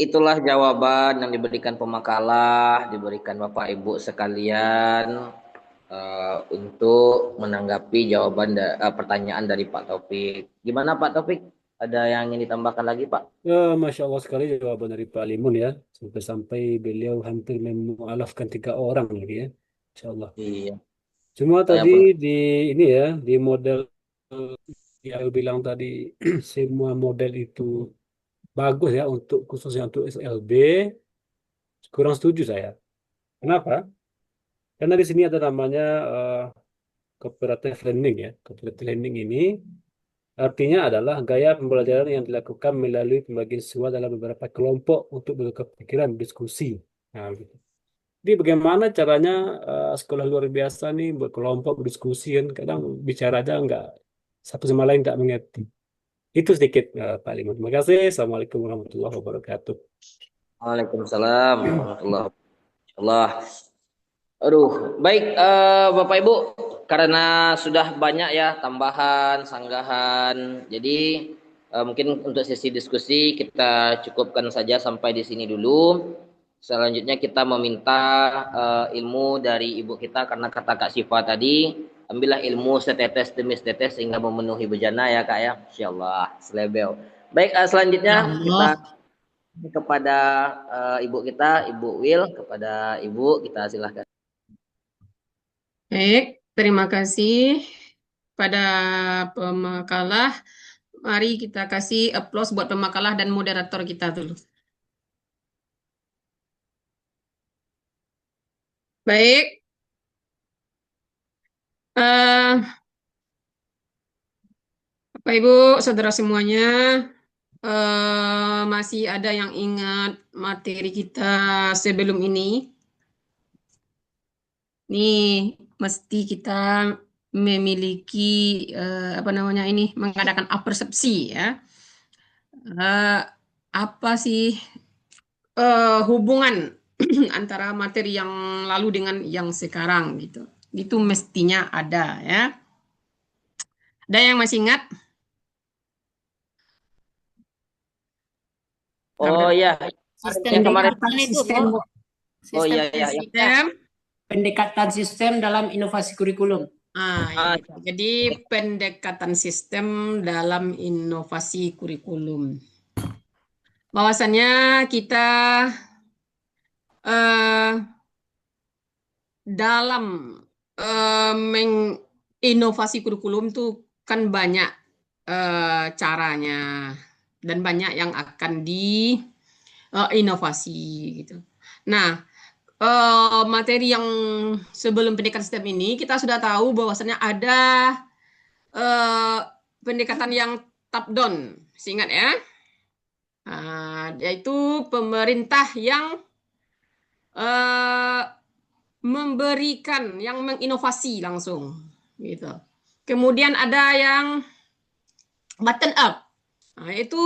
itulah jawaban yang diberikan pemakalah, diberikan Bapak Ibu sekalian untuk menanggapi jawaban pertanyaan dari Pak Taufik. Gimana Pak Taufik? Ada yang ingin ditambahkan lagi, Pak? Masya Allah sekali jawaban dari Pak Limun ya. Sampai-sampai beliau hampir memualafkan 3 orang lagi ya. Insya Allah. Iya. Cuma Saya tadi pun di model yang bilang tadi semua model itu bagus ya khususnya untuk SLB, kurang setuju saya. Kenapa? Karena di sini ada namanya cooperative learning ya. Cooperative learning ini artinya adalah gaya pembelajaran yang dilakukan melalui pembagian siswa dalam beberapa kelompok untuk bertukar pikiran, diskusi. Nah, gitu. Jadi bagaimana caranya sekolah luar biasa nih berkelompok berdiskusi kan kadang bicara aja nggak satu sama lain nggak mengerti. Itu sedikit Pak Limun. Terima kasih. Assalamualaikum warahmatullahi wabarakatuh. Waalaikumsalam warahmatullahi wabarakatuh. Aduh, baik Bapak Ibu, karena sudah banyak ya tambahan, sanggahan. Jadi Mungkin untuk sesi diskusi kita cukupkan saja sampai di sini dulu. Selanjutnya kita meminta ilmu dari ibu kita karena kata Kak Syifa tadi, ambillah ilmu setetes demi setetes sehingga memenuhi bejana ya Kak ya. Insyaallah selebel. Baik, selanjutnya kita kepada ibu kita, Ibu Will, kepada ibu kita silahkan. Baik, terima kasih pada pemakalah. Mari kita kasih applause buat pemakalah dan moderator kita dulu. Baik, Bapak Ibu, saudara semuanya, masih ada yang ingat materi kita sebelum ini? Nih, mesti kita memiliki mengadakan apersepsi ya. Apa sih hubungan antara materi yang lalu dengan yang sekarang gitu. Itu mestinya ada ya. Ada yang masih ingat? Oh ya, yang kemarin Sistem, Bu. oh iya ya. Sistem. Pendekatan sistem dalam inovasi kurikulum. Iya. Jadi pendekatan sistem dalam inovasi kurikulum. Bahwasannya kita dalam menginovasi kurikulum itu kan banyak caranya dan banyak yang akan diinovasi gitu. Nah, materi yang sebelum pendekatan sistem ini kita sudah tahu bahwasannya ada pendekatan yang top down, ingat ya, yaitu pemerintah yang memberikan, yang menginovasi langsung, gitu. Kemudian ada yang button up, yaitu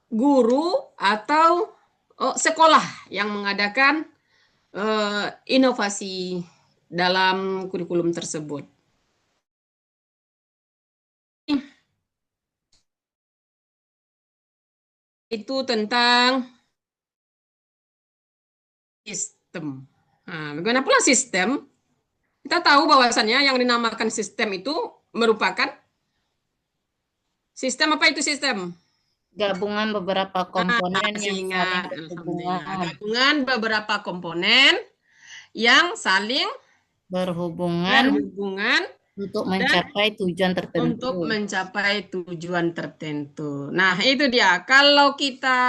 guru atau sekolah yang mengadakan inovasi dalam kurikulum tersebut. Itu tentang sistem. Nah, bagaimana pula sistem? Kita tahu bahwasannya yang dinamakan sistem itu merupakan sistem apa itu sistem? Gabungan beberapa komponen yang saling berhubungan. Gabungan beberapa komponen yang saling berhubungan untuk mencapai tujuan tertentu. Untuk mencapai tujuan tertentu. Nah, itu dia. Kalau kita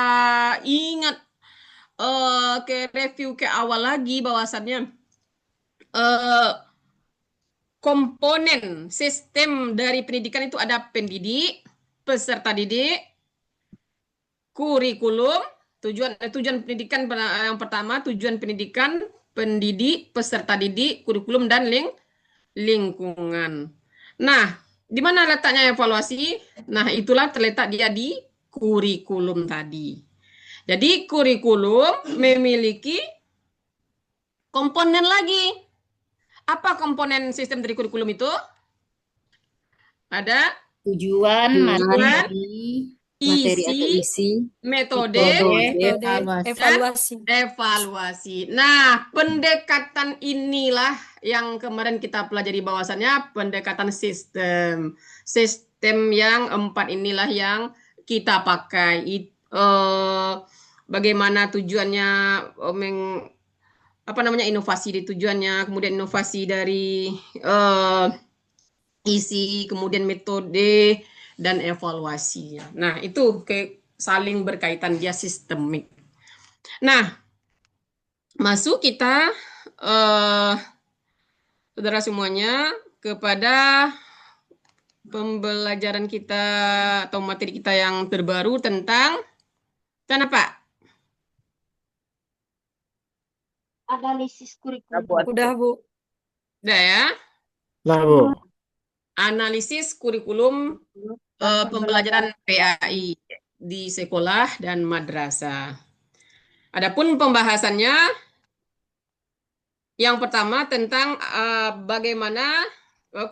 ingat ke review ke awal lagi bahwasannya komponen sistem dari pendidikan itu ada pendidik, peserta didik, kurikulum, tujuan pendidikan yang pertama, tujuan pendidikan, pendidik, peserta didik, kurikulum, dan lingkungan. Nah, di mana letaknya evaluasi? Nah, itulah terletak dia di kurikulum tadi. Jadi, kurikulum memiliki komponen lagi. Apa komponen sistem dari kurikulum itu? Ada tujuan, materi, isi, metode, evaluasi. Nah, pendekatan inilah yang kemarin kita pelajari bahwasannya pendekatan sistem. Sistem yang 4 inilah yang kita pakai. Bagaimana tujuannya, inovasi di tujuannya, kemudian inovasi dari isi, kemudian metode, dan evaluasinya. Nah, itu saling berkaitan, dia sistemik. Nah, masuk kita, saudara semuanya, kepada pembelajaran kita atau materi kita yang terbaru tentang apa? Analisis kurikulum. Udah, Bu. Udah ya? Lah, Bu. Analisis kurikulum pembelajaran PAI di sekolah dan madrasah. Adapun pembahasannya, yang pertama tentang bagaimana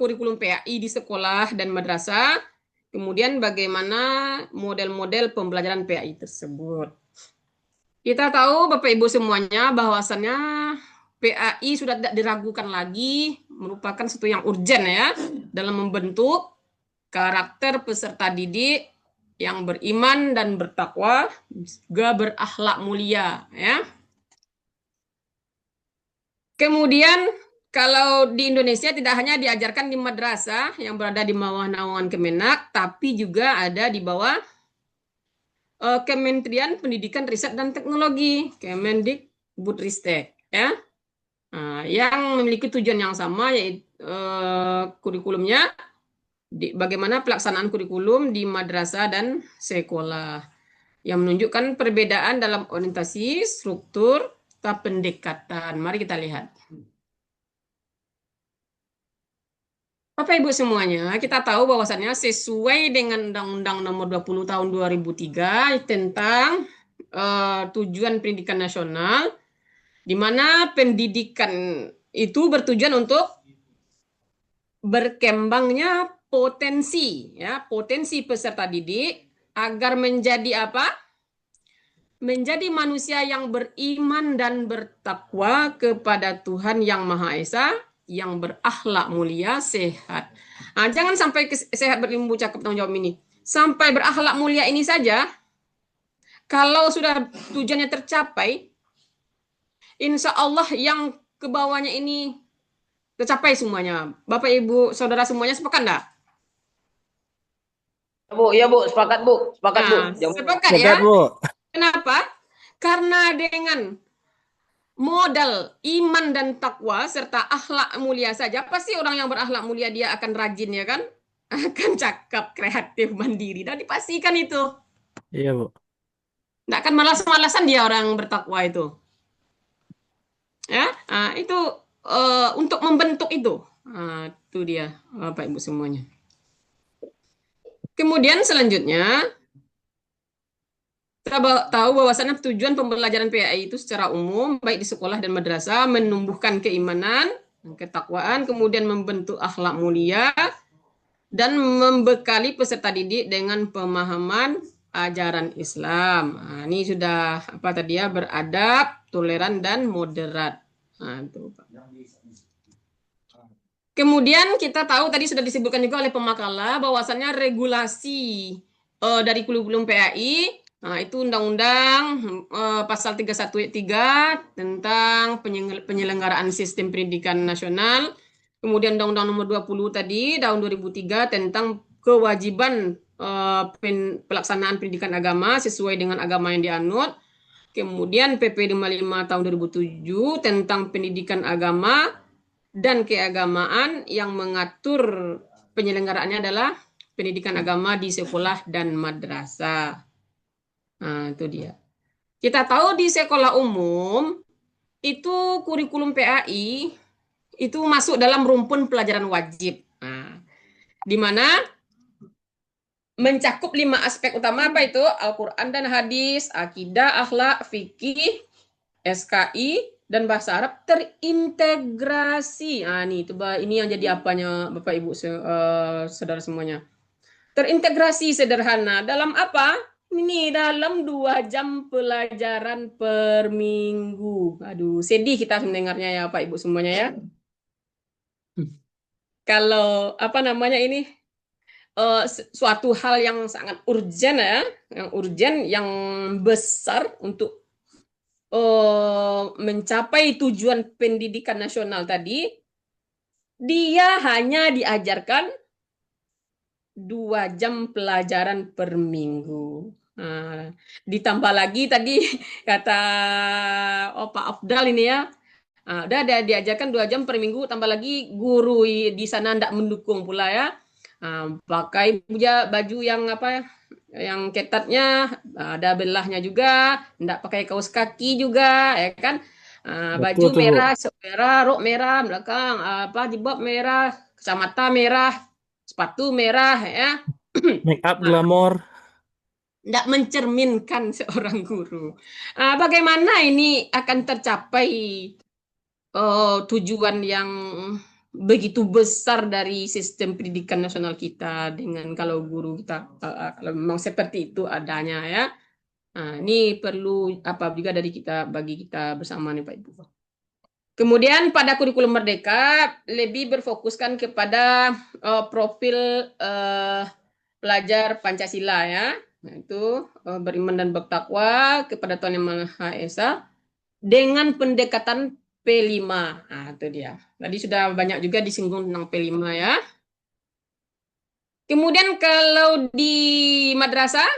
kurikulum PAI di sekolah dan madrasah Kemudian bagaimana model-model pembelajaran PAI tersebut. Kita tahu Bapak Ibu semuanya bahwasannya PAI sudah tidak diragukan lagi, merupakan sesuatu yang urgent ya dalam membentuk karakter peserta didik yang beriman dan bertakwa, juga berakhlak mulia ya. Kemudian kalau di Indonesia tidak hanya diajarkan di madrasah yang berada di bawah naungan Kemenak, tapi juga ada di bawah Kementerian Pendidikan Riset dan Teknologi, Kemendikbudristek ya. Yang memiliki tujuan yang sama, yaitu kurikulumnya bagaimana pelaksanaan kurikulum di madrasah dan sekolah, yang menunjukkan perbedaan dalam orientasi, struktur, serta pendekatan. Mari kita lihat. Bapak Ibu semuanya, kita tahu bahwasannya sesuai dengan Undang-Undang Nomor 20 Tahun 2003 tentang tujuan pendidikan nasional, di mana pendidikan itu bertujuan untuk berkembangnya potensi ya, potensi peserta didik agar menjadi apa? Menjadi manusia yang beriman dan bertakwa kepada Tuhan yang Maha Esa, yang berakhlak mulia, sehat. Jangan sampai sehat berilmu cakap tanggung jawab ini. Sampai berakhlak mulia ini saja, kalau sudah tujuannya tercapai, insya Allah yang ke bawahnya ini tercapai semuanya. Bapak, Ibu, Saudara semuanya sepakat enggak? Bu, ya Bu, sepakat Bu, sepakat Bu. Sepakat ya? Bu. Kenapa? Karena dengan modal iman dan takwa serta akhlak mulia saja, pasti orang yang berakhlak mulia dia akan rajin ya kan? Akan cakap, kreatif, mandiri. Dan dipastikan itu. Iya, Bu. Nggak akan malas-malasan dia orang bertakwa itu. Ya, itu untuk membentuk itu. Itu dia, Bapak Ibu semuanya. Kemudian selanjutnya, kita tahu bahwasannya tujuan pembelajaran PAI itu secara umum, baik di sekolah dan madrasah, menumbuhkan keimanan, ketakwaan, kemudian membentuk akhlak mulia, dan membekali peserta didik dengan pemahaman ajaran Islam. Ini sudah apa tadi ya, beradab, toleran, dan moderat. Itu, Pak. Kemudian kita tahu tadi sudah disebutkan juga oleh pemakalah bahwasannya regulasi dari kurikulum PAI, itu Undang-Undang pasal 313 tentang penyelenggaraan sistem pendidikan nasional. Kemudian Undang-Undang nomor 20 tadi tahun 2003 tentang kewajiban pelaksanaan pendidikan agama sesuai dengan agama yang dianut. Kemudian PP 55 tahun 2007 tentang pendidikan agama dan keagamaan yang mengatur penyelenggaraannya adalah pendidikan agama di sekolah dan madrasah. Itu dia. Kita tahu di sekolah umum itu kurikulum PAI itu masuk dalam rumpun pelajaran wajib. Di mana mencakup 5 aspek utama, apa itu? Al-Quran dan hadis, akidah, akhlak, fikih, SKI, dan bahasa Arab terintegrasi. Ini yang jadi apanya Bapak Ibu saudara semuanya. Terintegrasi sederhana dalam apa? Ini dalam 2 jam pelajaran per minggu. Aduh, sedih kita mendengarnya ya Pak Ibu semuanya ya. Kalau apa namanya ini suatu hal yang sangat urgent ya, yang urgent, yang besar untuk mencapai tujuan pendidikan nasional tadi, dia hanya diajarkan 2 jam pelajaran per minggu. Ditambah lagi tadi kata Pak Afdal ini ya, udah diajarkan 2 jam per minggu, tambah lagi guru di sana tidak mendukung pula ya. Pakai baju yang apa, yang ketatnya ada belahnya juga, tidak pakai kaos kaki juga ya kan. Baju Betul tuh, Bu. merah, merah, rok merah belakang, jilbab merah, kacamata merah, sepatu merah ya. Make up glamor. Tidak mencerminkan seorang guru. Bagaimana ini akan tercapai tujuan yang begitu besar dari sistem pendidikan nasional kita dengan kalau guru kita kalau memang seperti itu adanya ya. Nah, ini perlu apa juga dari kita bagi kita bersama nih Pak Ibu. Kemudian pada kurikulum Merdeka lebih berfokuskan kepada profil pelajar Pancasila ya. Nah, itu beriman dan bertakwa kepada Tuhan Yang Maha Esa dengan pendekatan P5. Nah, itu dia. Tadi sudah banyak juga disinggung tentang P5 ya. Kemudian kalau di madrasah,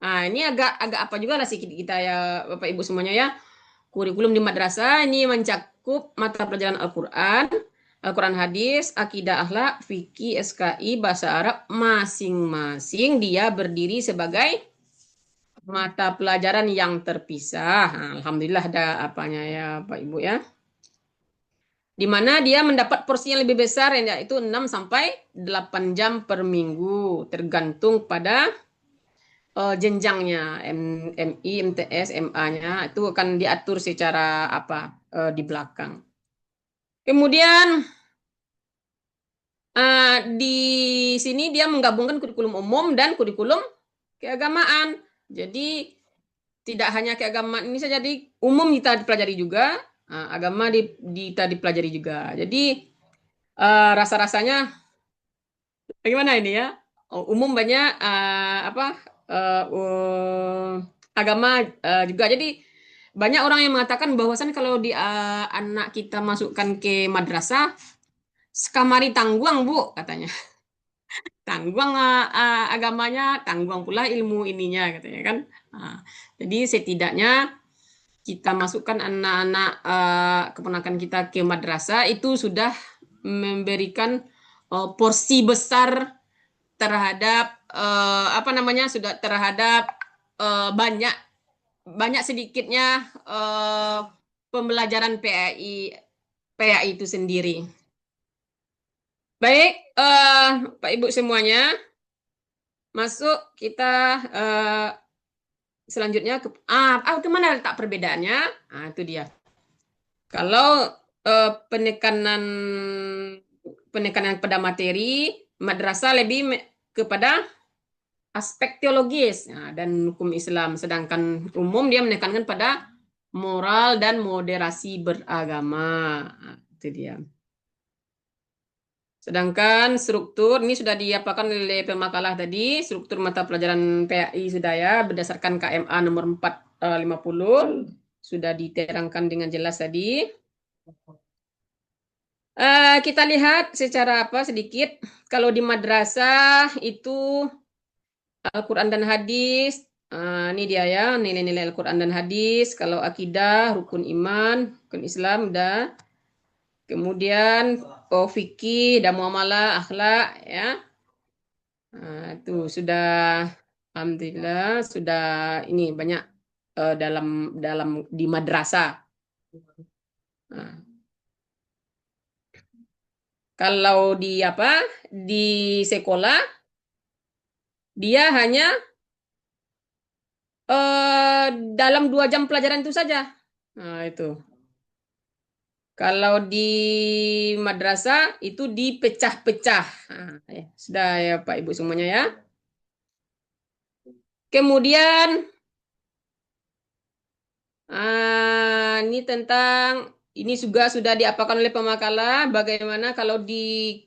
nah ini agak apa juga lah sedikit kita ya Bapak Ibu semuanya ya. Kurikulum di madrasah ini mencakup mata pelajaran Al-Quran, Al-Quran hadis, akidah akhlak, fikih, SKI, bahasa Arab, masing-masing dia berdiri sebagai mata pelajaran yang terpisah. Nah, alhamdulillah ada apanya ya Pak Ibu ya. Di mana dia mendapat porsi yang lebih besar yaitu 6 sampai 8 jam per minggu tergantung pada jenjangnya MI, MTS, MA-nya itu akan diatur secara apa di belakang. Kemudian di sini dia menggabungkan kurikulum umum dan kurikulum keagamaan. Jadi tidak hanya keagamaan ini saja, jadi umum kita dipelajari juga, agama kita dipelajari juga. Jadi rasa-rasanya bagaimana ini ya? Umum banyak agama juga. Jadi banyak orang yang mengatakan bahwasan kalau di anak kita masukkan ke madrasah, sekamari tangguang Bu katanya. Tangguang agamanya, tangguang pula ilmu ininya katanya kan. Jadi setidaknya kita masukkan anak-anak keponakan kita ke madrasah itu sudah memberikan porsi besar terhadap sudah terhadap banyak sedikitnya pembelajaran PAI itu sendiri. Baik, Pak Ibu semuanya, masuk kita selanjutnya kemana letak perbedaannya? Nah, itu dia. Kalau penekanan pada materi, madrasah lebih kepada aspek teologis dan hukum Islam, sedangkan umum dia menekankan pada moral dan moderasi beragama. Nah, itu dia. Sedangkan struktur ini sudah diapakan oleh pemakalah tadi, struktur mata pelajaran PAI sudah ya berdasarkan KMA nomor 450 sudah diterangkan dengan jelas tadi. Kita lihat secara sedikit. Kalau di madrasah itu Al-Quran dan hadis, ini dia ya nilai-nilai Al-Quran dan hadis. Kalau akidah, rukun iman, rukun Islam udah. Kemudian fikih dan muamalah, akhlak ya. Itu sudah alhamdulillah sudah ini banyak dalam di madrasah. Kalau di di sekolah dia hanya dalam 2 jam pelajaran itu saja. Nah, itu. Kalau di madrasah itu dipecah-pecah. Nah, sudah ya Pak Ibu semuanya ya. Kemudian ini tentang ini juga sudah diapakan oleh pemakalah bagaimana kalau di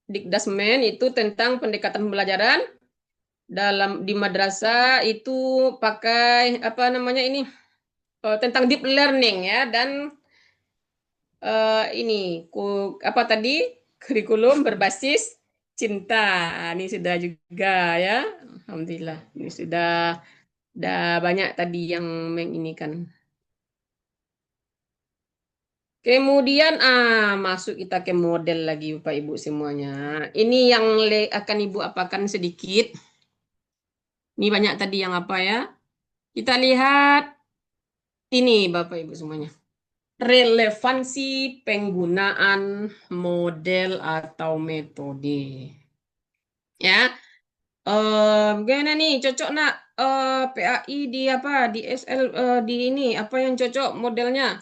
Dikdasmen itu tentang pendekatan pembelajaran di madrasah itu pakai tentang deep learning ya dan kurikulum berbasis cinta. Ini sudah juga ya, alhamdulillah ini sudah banyak tadi yang menginikan. Kemudian masuk kita ke model lagi Bapak Ibu semuanya. Ini yang akan Ibu apakan sedikit. Ini banyak tadi yang ya. Kita lihat ini Bapak Ibu semuanya. Relevansi penggunaan model atau metode. Ya. Gimana nih cocok nak PAI di apa di SL di ini apa yang cocok modelnya.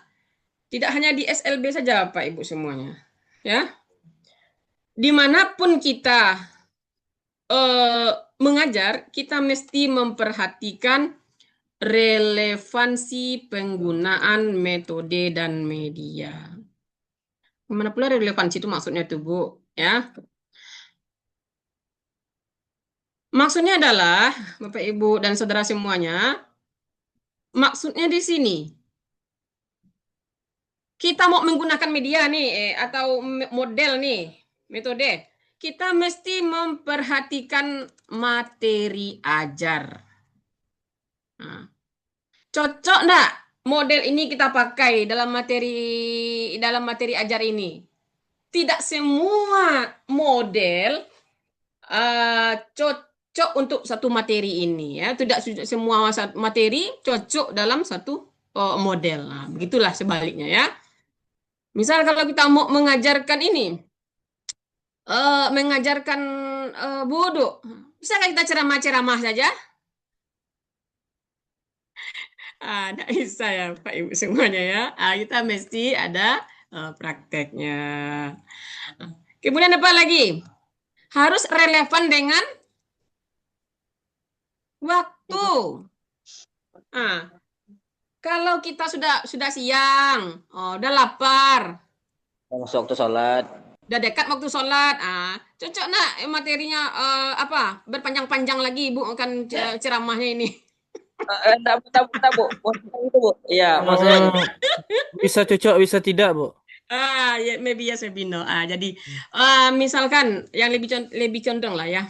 Tidak hanya di SLB saja Pak Ibu semuanya. Ya. Dimanapun kita mengajar, kita mesti memperhatikan relevansi penggunaan metode dan media. Mana pula relevansi itu maksudnya tuh Bu, ya. Maksudnya adalah Bapak Ibu dan saudara semuanya, maksudnya di sini kita mau menggunakan media nih atau model nih, metode. Kita mesti memperhatikan materi ajar. Nah, cocok enggak model ini kita pakai dalam materi ajar ini? Tidak semua model cocok untuk satu materi ini ya. Tidak semua materi cocok dalam satu model. Nah, begitulah sebaliknya ya. Misal kalau kita mau mengajarkan ini, mengajarkan bodoh, bisakah kita ceramah-ceramah saja? Tidak bisa ya Pak Ibu semuanya ya. Kita mesti ada prakteknya. Kemudian apa lagi? Harus relevan dengan waktu. Kalau kita sudah siang, udah lapar, Masuk waktu sholat. udah dekat waktu sholat, cocok nak materinya apa berpanjang-panjang lagi Bu akan ceramahnya ini. Enggak, Bu. Itu, Bu. Iya, maksudnya. Bisa cocok, bisa tidak, Bu. Ya, maybe yes, maybe no. Jadi misalkan yang lebih condong lah ya.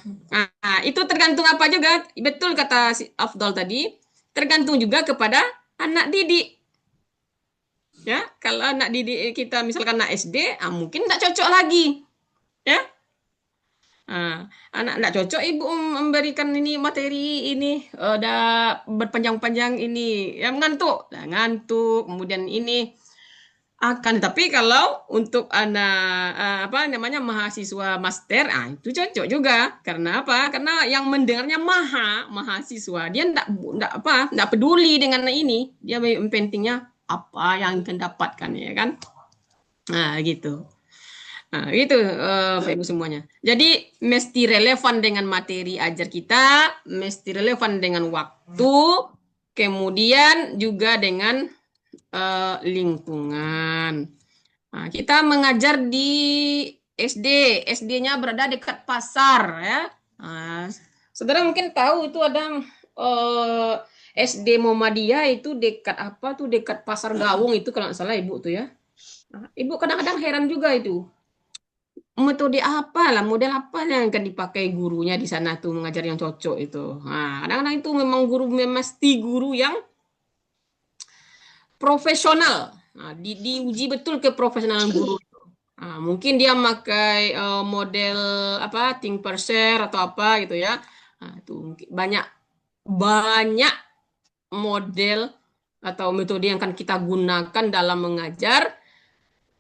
Itu tergantung apa juga. Betul kata si Afdal tadi. Tergantung juga kepada anak didik. Ya, kalau anak didik kita misalkan anak SD, mungkin tidak cocok lagi. Ya. Anak tidak cocok ibu memberikan ini materi ini udah berpanjang-panjang ini ya ngantuk kemudian ini akan tapi kalau untuk anak mahasiswa master itu cocok juga karena apa karena yang mendengarnya mahasiswa dia enggak peduli dengan ini dia pentingnya apa yang akan dapatkan ya kan gitu. Itu Bapak Ibu semuanya. Jadi mesti relevan dengan materi ajar kita, mesti relevan dengan waktu, kemudian juga dengan lingkungan. Kita mengajar di SD, SD-nya berada dekat pasar ya. Saudara mungkin tahu itu ada SD Muhammadiyah itu dekat apa tuh dekat Pasar Gawung itu kalau nggak salah Ibu tuh ya. Ibu kadang-kadang heran juga itu. Metode apa lah, model apa yang akan dipakai gurunya di sana tuh mengajar yang cocok itu. Kadang-kadang itu memang mesti guru yang profesional. Diuji betul keprofesionalan guru. Mungkin dia pakai model apa think per share atau apa gitu ya. Itu banyak model atau metode yang akan kita gunakan dalam mengajar.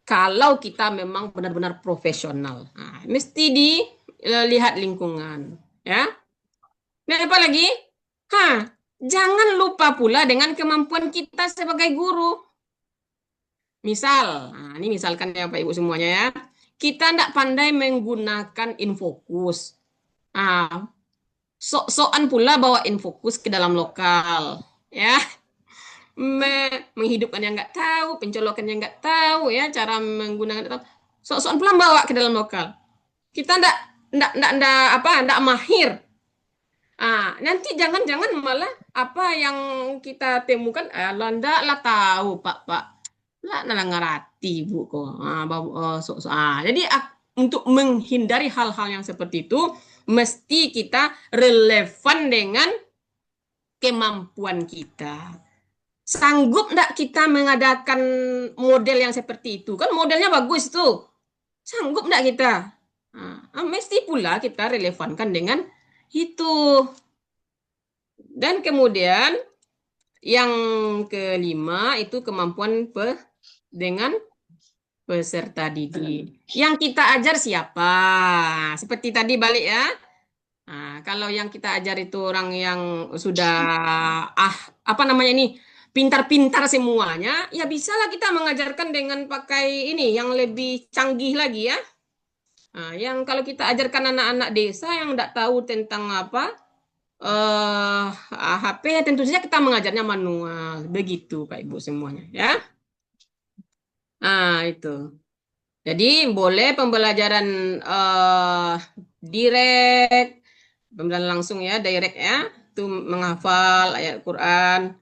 Kalau kita memang benar-benar profesional, mesti dilihat lingkungan, ya. Dan apa lagi? Jangan lupa pula dengan kemampuan kita sebagai guru. Misal, ini misalkan ya Pak Ibu semuanya ya, kita tidak pandai menggunakan infokus. Sok-sokan pula bawa infokus ke dalam lokal, ya. Menghidupkan yang nggak tahu, pencolokan yang nggak tahu ya, cara menggunakan sok-sokan pula bawa ke dalam lokal. Kita ndak mahir. Nanti jangan-jangan malah apa yang kita temukan ndak lah tahu Pak. Lah ngarati Bu kok. Jadi untuk menghindari hal-hal yang seperti itu mesti kita relevan dengan kemampuan kita. Sanggup enggak kita mengadakan model yang seperti itu? Kan modelnya bagus tuh. Sanggup enggak kita? Mesti pula kita relevankan dengan itu. Dan kemudian yang kelima itu kemampuan dengan peserta didik. Yang kita ajar siapa? Seperti tadi balik ya. Nah, kalau yang kita ajar itu orang yang sudah apa namanya ini pintar-pintar semuanya, ya bisalah kita mengajarkan dengan pakai ini yang lebih canggih lagi ya. Nah, yang kalau kita ajarkan anak-anak desa yang tidak tahu tentang apa HP, tentu saja kita mengajarnya manual, begitu Pak Ibu semuanya ya. Nah, itu. Jadi boleh pembelajaran direct, pembelajaran langsung ya, direct ya, itu menghafal ayat Quran.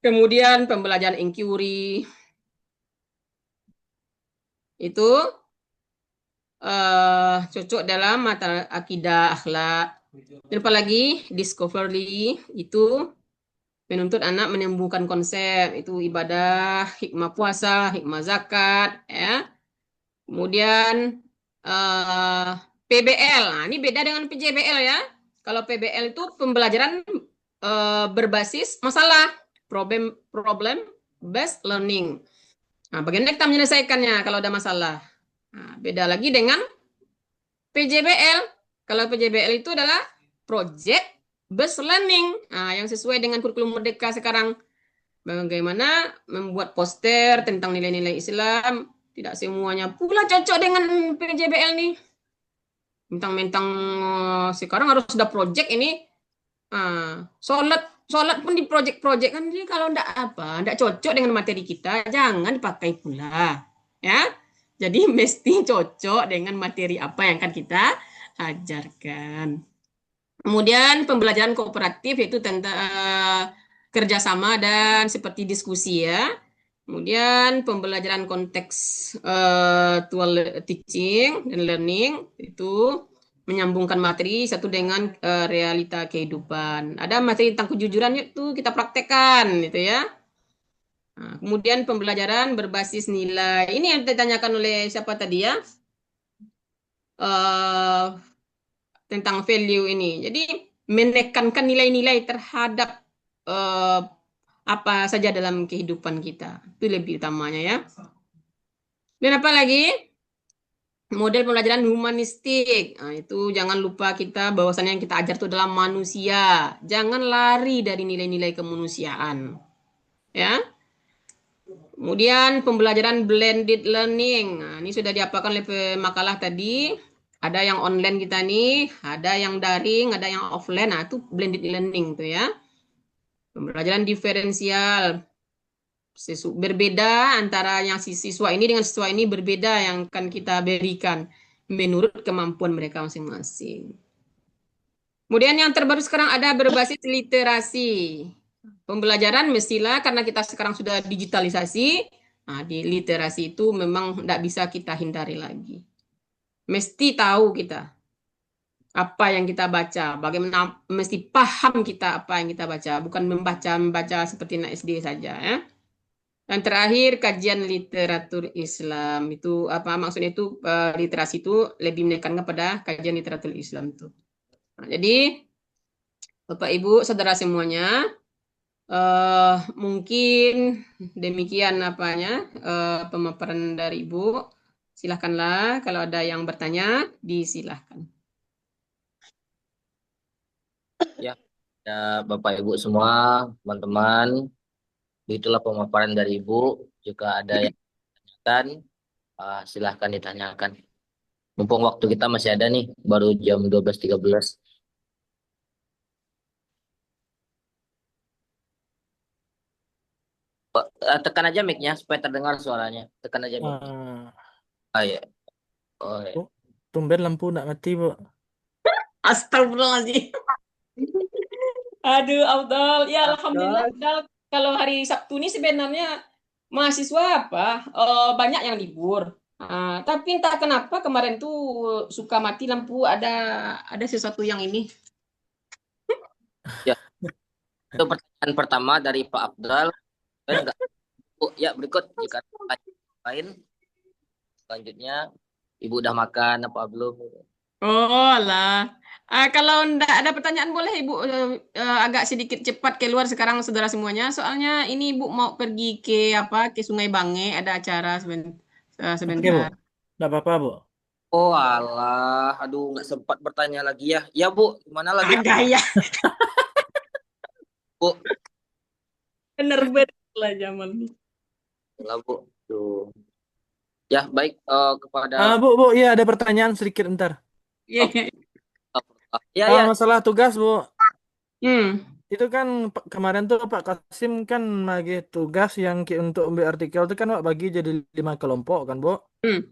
Kemudian pembelajaran inquiry itu cocok dalam mata akidah, akhlak. Dan apalagi discovery itu menuntut anak menyembuhkan konsep itu ibadah, hikmah puasa, hikmah zakat, ya. Kemudian PBL, nah ini beda dengan PJBL ya. Kalau PBL itu pembelajaran berbasis masalah, problem based learning. Nah, bagaimana kita menyelesaikannya kalau ada masalah? Nah, beda lagi dengan PJBL. Kalau PJBL itu adalah project based learning. Nah, yang sesuai dengan kurikulum Merdeka sekarang. Bagaimana membuat poster tentang nilai-nilai Islam. Tidak semuanya pula cocok dengan PJBL nih. Mentang-mentang sekarang harus sudah project ini. Sholat pun di project-project kan. Jadi kalau enggak cocok dengan materi kita, jangan dipakai pula. Ya. Jadi mesti cocok dengan materi apa yang akan kita ajarkan. Kemudian pembelajaran kooperatif yaitu tentang kerjasama dan seperti diskusi ya. Kemudian pembelajaran konteks teaching dan learning itu menyambungkan materi satu dengan realita kehidupan. Ada materi tentang kejujuran itu kita praktekkan gitu ya. Nah, kemudian pembelajaran berbasis nilai. Ini yang ditanyakan oleh siapa tadi ya? Tentang value ini. Jadi menekankan nilai-nilai terhadap apa saja dalam kehidupan kita. Itu lebih utamanya ya. Dan apa lagi? Model pembelajaran humanistik. Nah, itu jangan lupa kita bahwasannya yang kita ajar itu adalah manusia. Jangan lari dari nilai-nilai kemanusiaan. Ya. Kemudian pembelajaran blended learning. Nah, ini sudah diapakan oleh makalah tadi. Ada yang online kita nih, ada yang daring, ada yang offline. Nah, itu blended learning tuh ya. Pembelajaran diferensial. Berbeda antara yang siswa ini dengan siswa ini berbeda yang akan kita berikan menurut kemampuan mereka masing-masing. Kemudian yang terbaru sekarang ada berbasis literasi. Pembelajaran mestilah karena kita sekarang sudah digitalisasi, nah di literasi itu memang tidak bisa kita hindari lagi. Mesti tahu kita apa yang kita baca, bagaimana mesti paham kita apa yang kita baca, bukan membaca seperti anak SD saja ya. Dan terakhir kajian literatur Islam itu apa maksudnya itu literasi itu lebih menekankan kepada kajian literatur Islam itu. Nah, jadi Bapak Ibu saudara semuanya mungkin demikian apanya pemaparan dari Ibu. Silahkanlah kalau ada yang bertanya disilahkan. Ya, Bapak Ibu semua, teman-teman, itulah pemaparan dari Ibu. Jika ada yang ditanyakan, silahkan ditanyakan. Mumpung waktu kita masih ada nih, baru jam 12.13. Tekan aja mic-nya supaya terdengar suaranya. Tekan aja mic. Ya. Oh, ya. Tumben lampu nggak mati, Bu. Astagfirullahaladzim. Aduh, Abdul. Ya, alhamdulillah. Abdul. Kalau hari Sabtu ini sebenarnya mahasiswa banyak yang libur. Tapi entah kenapa kemarin tuh suka mati lampu. Ada sesuatu yang ini. Ya. Itu pertanyaan pertama dari Pak Abdul. Enggak. Ya, berikut jika lain selanjutnya Ibu udah makan apa belum? Oh lah. Kalau enggak ada pertanyaan boleh Ibu agak sedikit cepat keluar sekarang saudara semuanya. Soalnya ini Ibu mau pergi ke Sungai Bange, ada acara sebentar. Oke, Bu. Enggak apa-apa, Bu. Oh alah, aduh nggak sempat bertanya lagi ya. Ya Bu, gimana lagi Agak ya. Bu? Bener-bener lah Jamal. Lah Bu. Tuh. Ya baik kepada Bu, iya ada pertanyaan sedikit ntar. Iya. ya ya Masalah tugas, Bu. Hmm. Itu kan kemarin tuh Pak Kasim kan lagi tugas yang untuk ambil artikel itu kan Pak bagi jadi 5 kelompok kan, Bu. Hmm.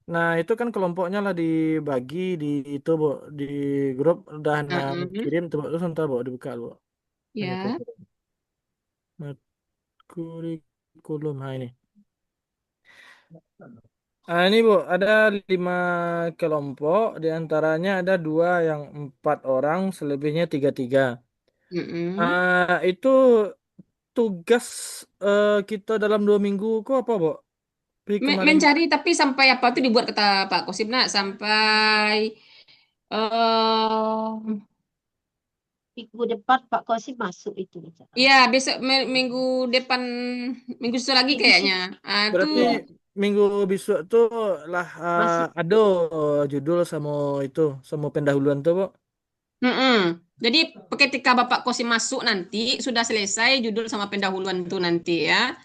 Nah, itu kan kelompoknya lah dibagi di itu, Bu, di grup udah kirim tuh, Bu. Terus ntar, Bu, dibuka, Bu. Hanya Ya. kurikulum. Nah, ini. Ini Bu, ada 5 kelompok, di antaranya ada 2 yang 4 orang, selebihnya 3-3. Itu tugas kita dalam 2 minggu kok apa, Bu? Kemarin Mencari tapi sampai apa tuh dibuat kata Pak Kosim nak sampai eh Minggu depan Pak Kosim masuk itu. iya besok minggu depan minggu sesuatu lagi kayaknya. Tuh berarti minggu besok tuh lah Masih. ada judul sama itu sama pendahuluan tuh, Bu. Jadi ketika Bapak Kosim masuk nanti sudah selesai judul sama pendahuluan itu nanti ya.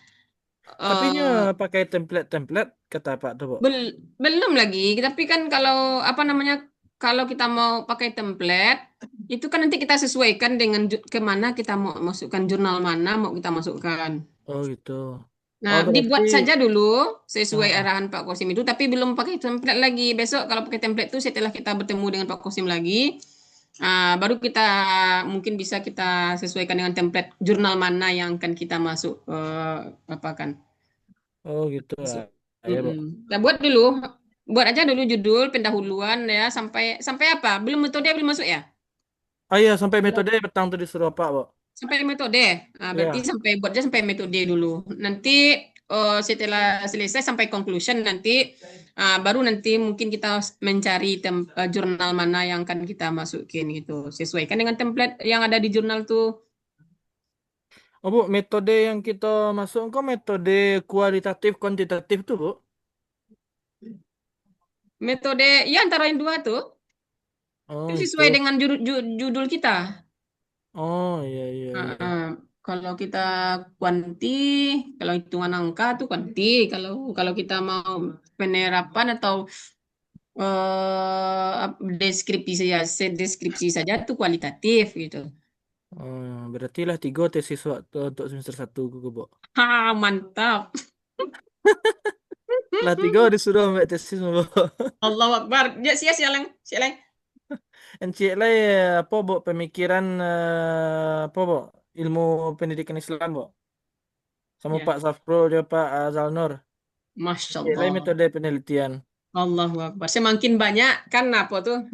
Tapi nya Eh, pakai template kata Pak tuh, Bu. belum lagi, tapi kan kalau apa namanya kalau kita mau pakai template itu kan nanti kita sesuaikan dengan kemana kita mau masukkan jurnal mana mau kita masukkan. Oh gitu. Nah, Oh berarti dibuat saja dulu sesuai arahan Pak Kosim itu, tapi belum pakai template lagi. Besok kalau pakai template itu setelah kita bertemu dengan Pak Kosim lagi, baru kita mungkin bisa kita sesuaikan dengan template jurnal mana yang akan kita masuk apa kan. oh gitu lah. Ya, Bu. Nah, buat aja dulu judul pendahuluan ya sampai apa? Belum metode belum masuk ya? Oh iya, sampai metode petang tuh disuruh Pak, Bu. Sampai metode. Berarti Ya. buatnya sampai metode dulu. Nanti setelah selesai sampai conclusion nanti baru nanti mungkin kita mencari jurnal mana yang akan kita masukin gitu. Sesuaikan dengan template yang ada di jurnal tuh. Oh Bu, metode yang kita masuk kok metode kualitatif kuantitatif tuh, Bu. Metode ya antara yang dua tuh. Oh Itu itu. sesuai dengan judul kita. Oh iya iya iya. Kalau kita kuanti, kalau hitungan angka tuh kuanti. Kalau kita mau penerapan atau deskripsi saja, deskripsi saja tuh kualitatif gitu. Berarti lah 3 tesis waktu untuk semester 1 Bu. Mantap. Lah 3 disuruh ambil tesis, Bu. Allahu Akbar. Ya siang. Encik lah apa, Bu, pemikiran apa, Bu? Ilmu pendidikan Islam, Bu. Sama Ya. Pak Safro dia Pak Zalnur. Masya Encik lah Allah. metode penelitian. Allahu Akbar. Semakin banyak kan apa tuh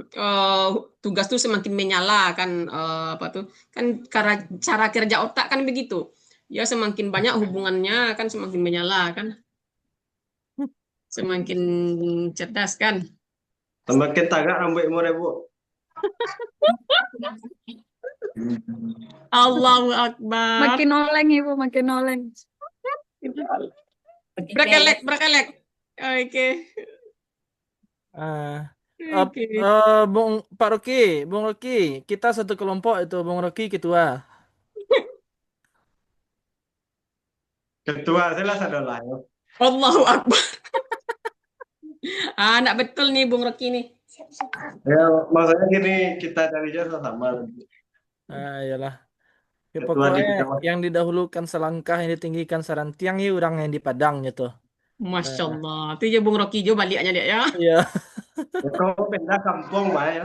tugas tuh semakin menyala kan apa tuh kan cara kerja otak kan begitu. Ya semakin banyak hubungannya kan semakin menyala kan. Semakin cerdas kan. Semakin tagak rambutmu deh, Bu. Allahu Akbar. Makin oleng Ibu, makin oleng. Berkelek. Oke. Oke. Pak Bung Rocky, kita satu kelompok itu Bung Rocky ketua. Ketua saya adalah ya. Allahu Akbar. Anak betul nih Bung Rocky nih. Ya, maksudnya gini, kita cari jasa sama. Iyalah. Ya, Ketua pokoknya di bidang yang didahulukan selangkah yang ditinggikan sarantiang ya orang yang di Padang gitu. Masya Allah. Itu ya Bung Rocky juga baliknya dia ya. Iya. ya, kau pindah kampung mah ya.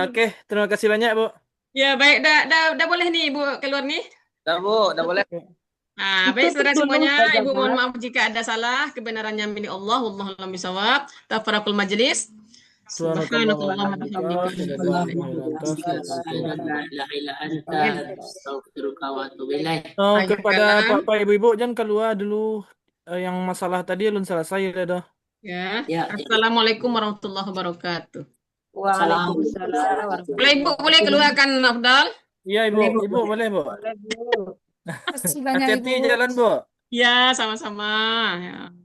Oke, terima kasih banyak, Bu. Ya baik, dah boleh nih Ibu keluar nih. Dah Bu, dah boleh. Baik saudara semuanya, Ibu mohon maaf jika ada salah, kebenarannya milik Allah, wallahu a'lam bishawab. Tafarakul majlis. Subhanallah wa kepada Bapak Ibu-ibu jangan keluar dulu yang masalah tadi belum selesai ya dah. Ya. Assalamualaikum warahmatullahi wabarakatuh. Waalaikumsalam. Boleh keluarkan Afdal? Iya Ibu boleh Bu. Terima kasih banyak Hati-hati Ibu. jalan Bu. Ya, sama-sama. Ya.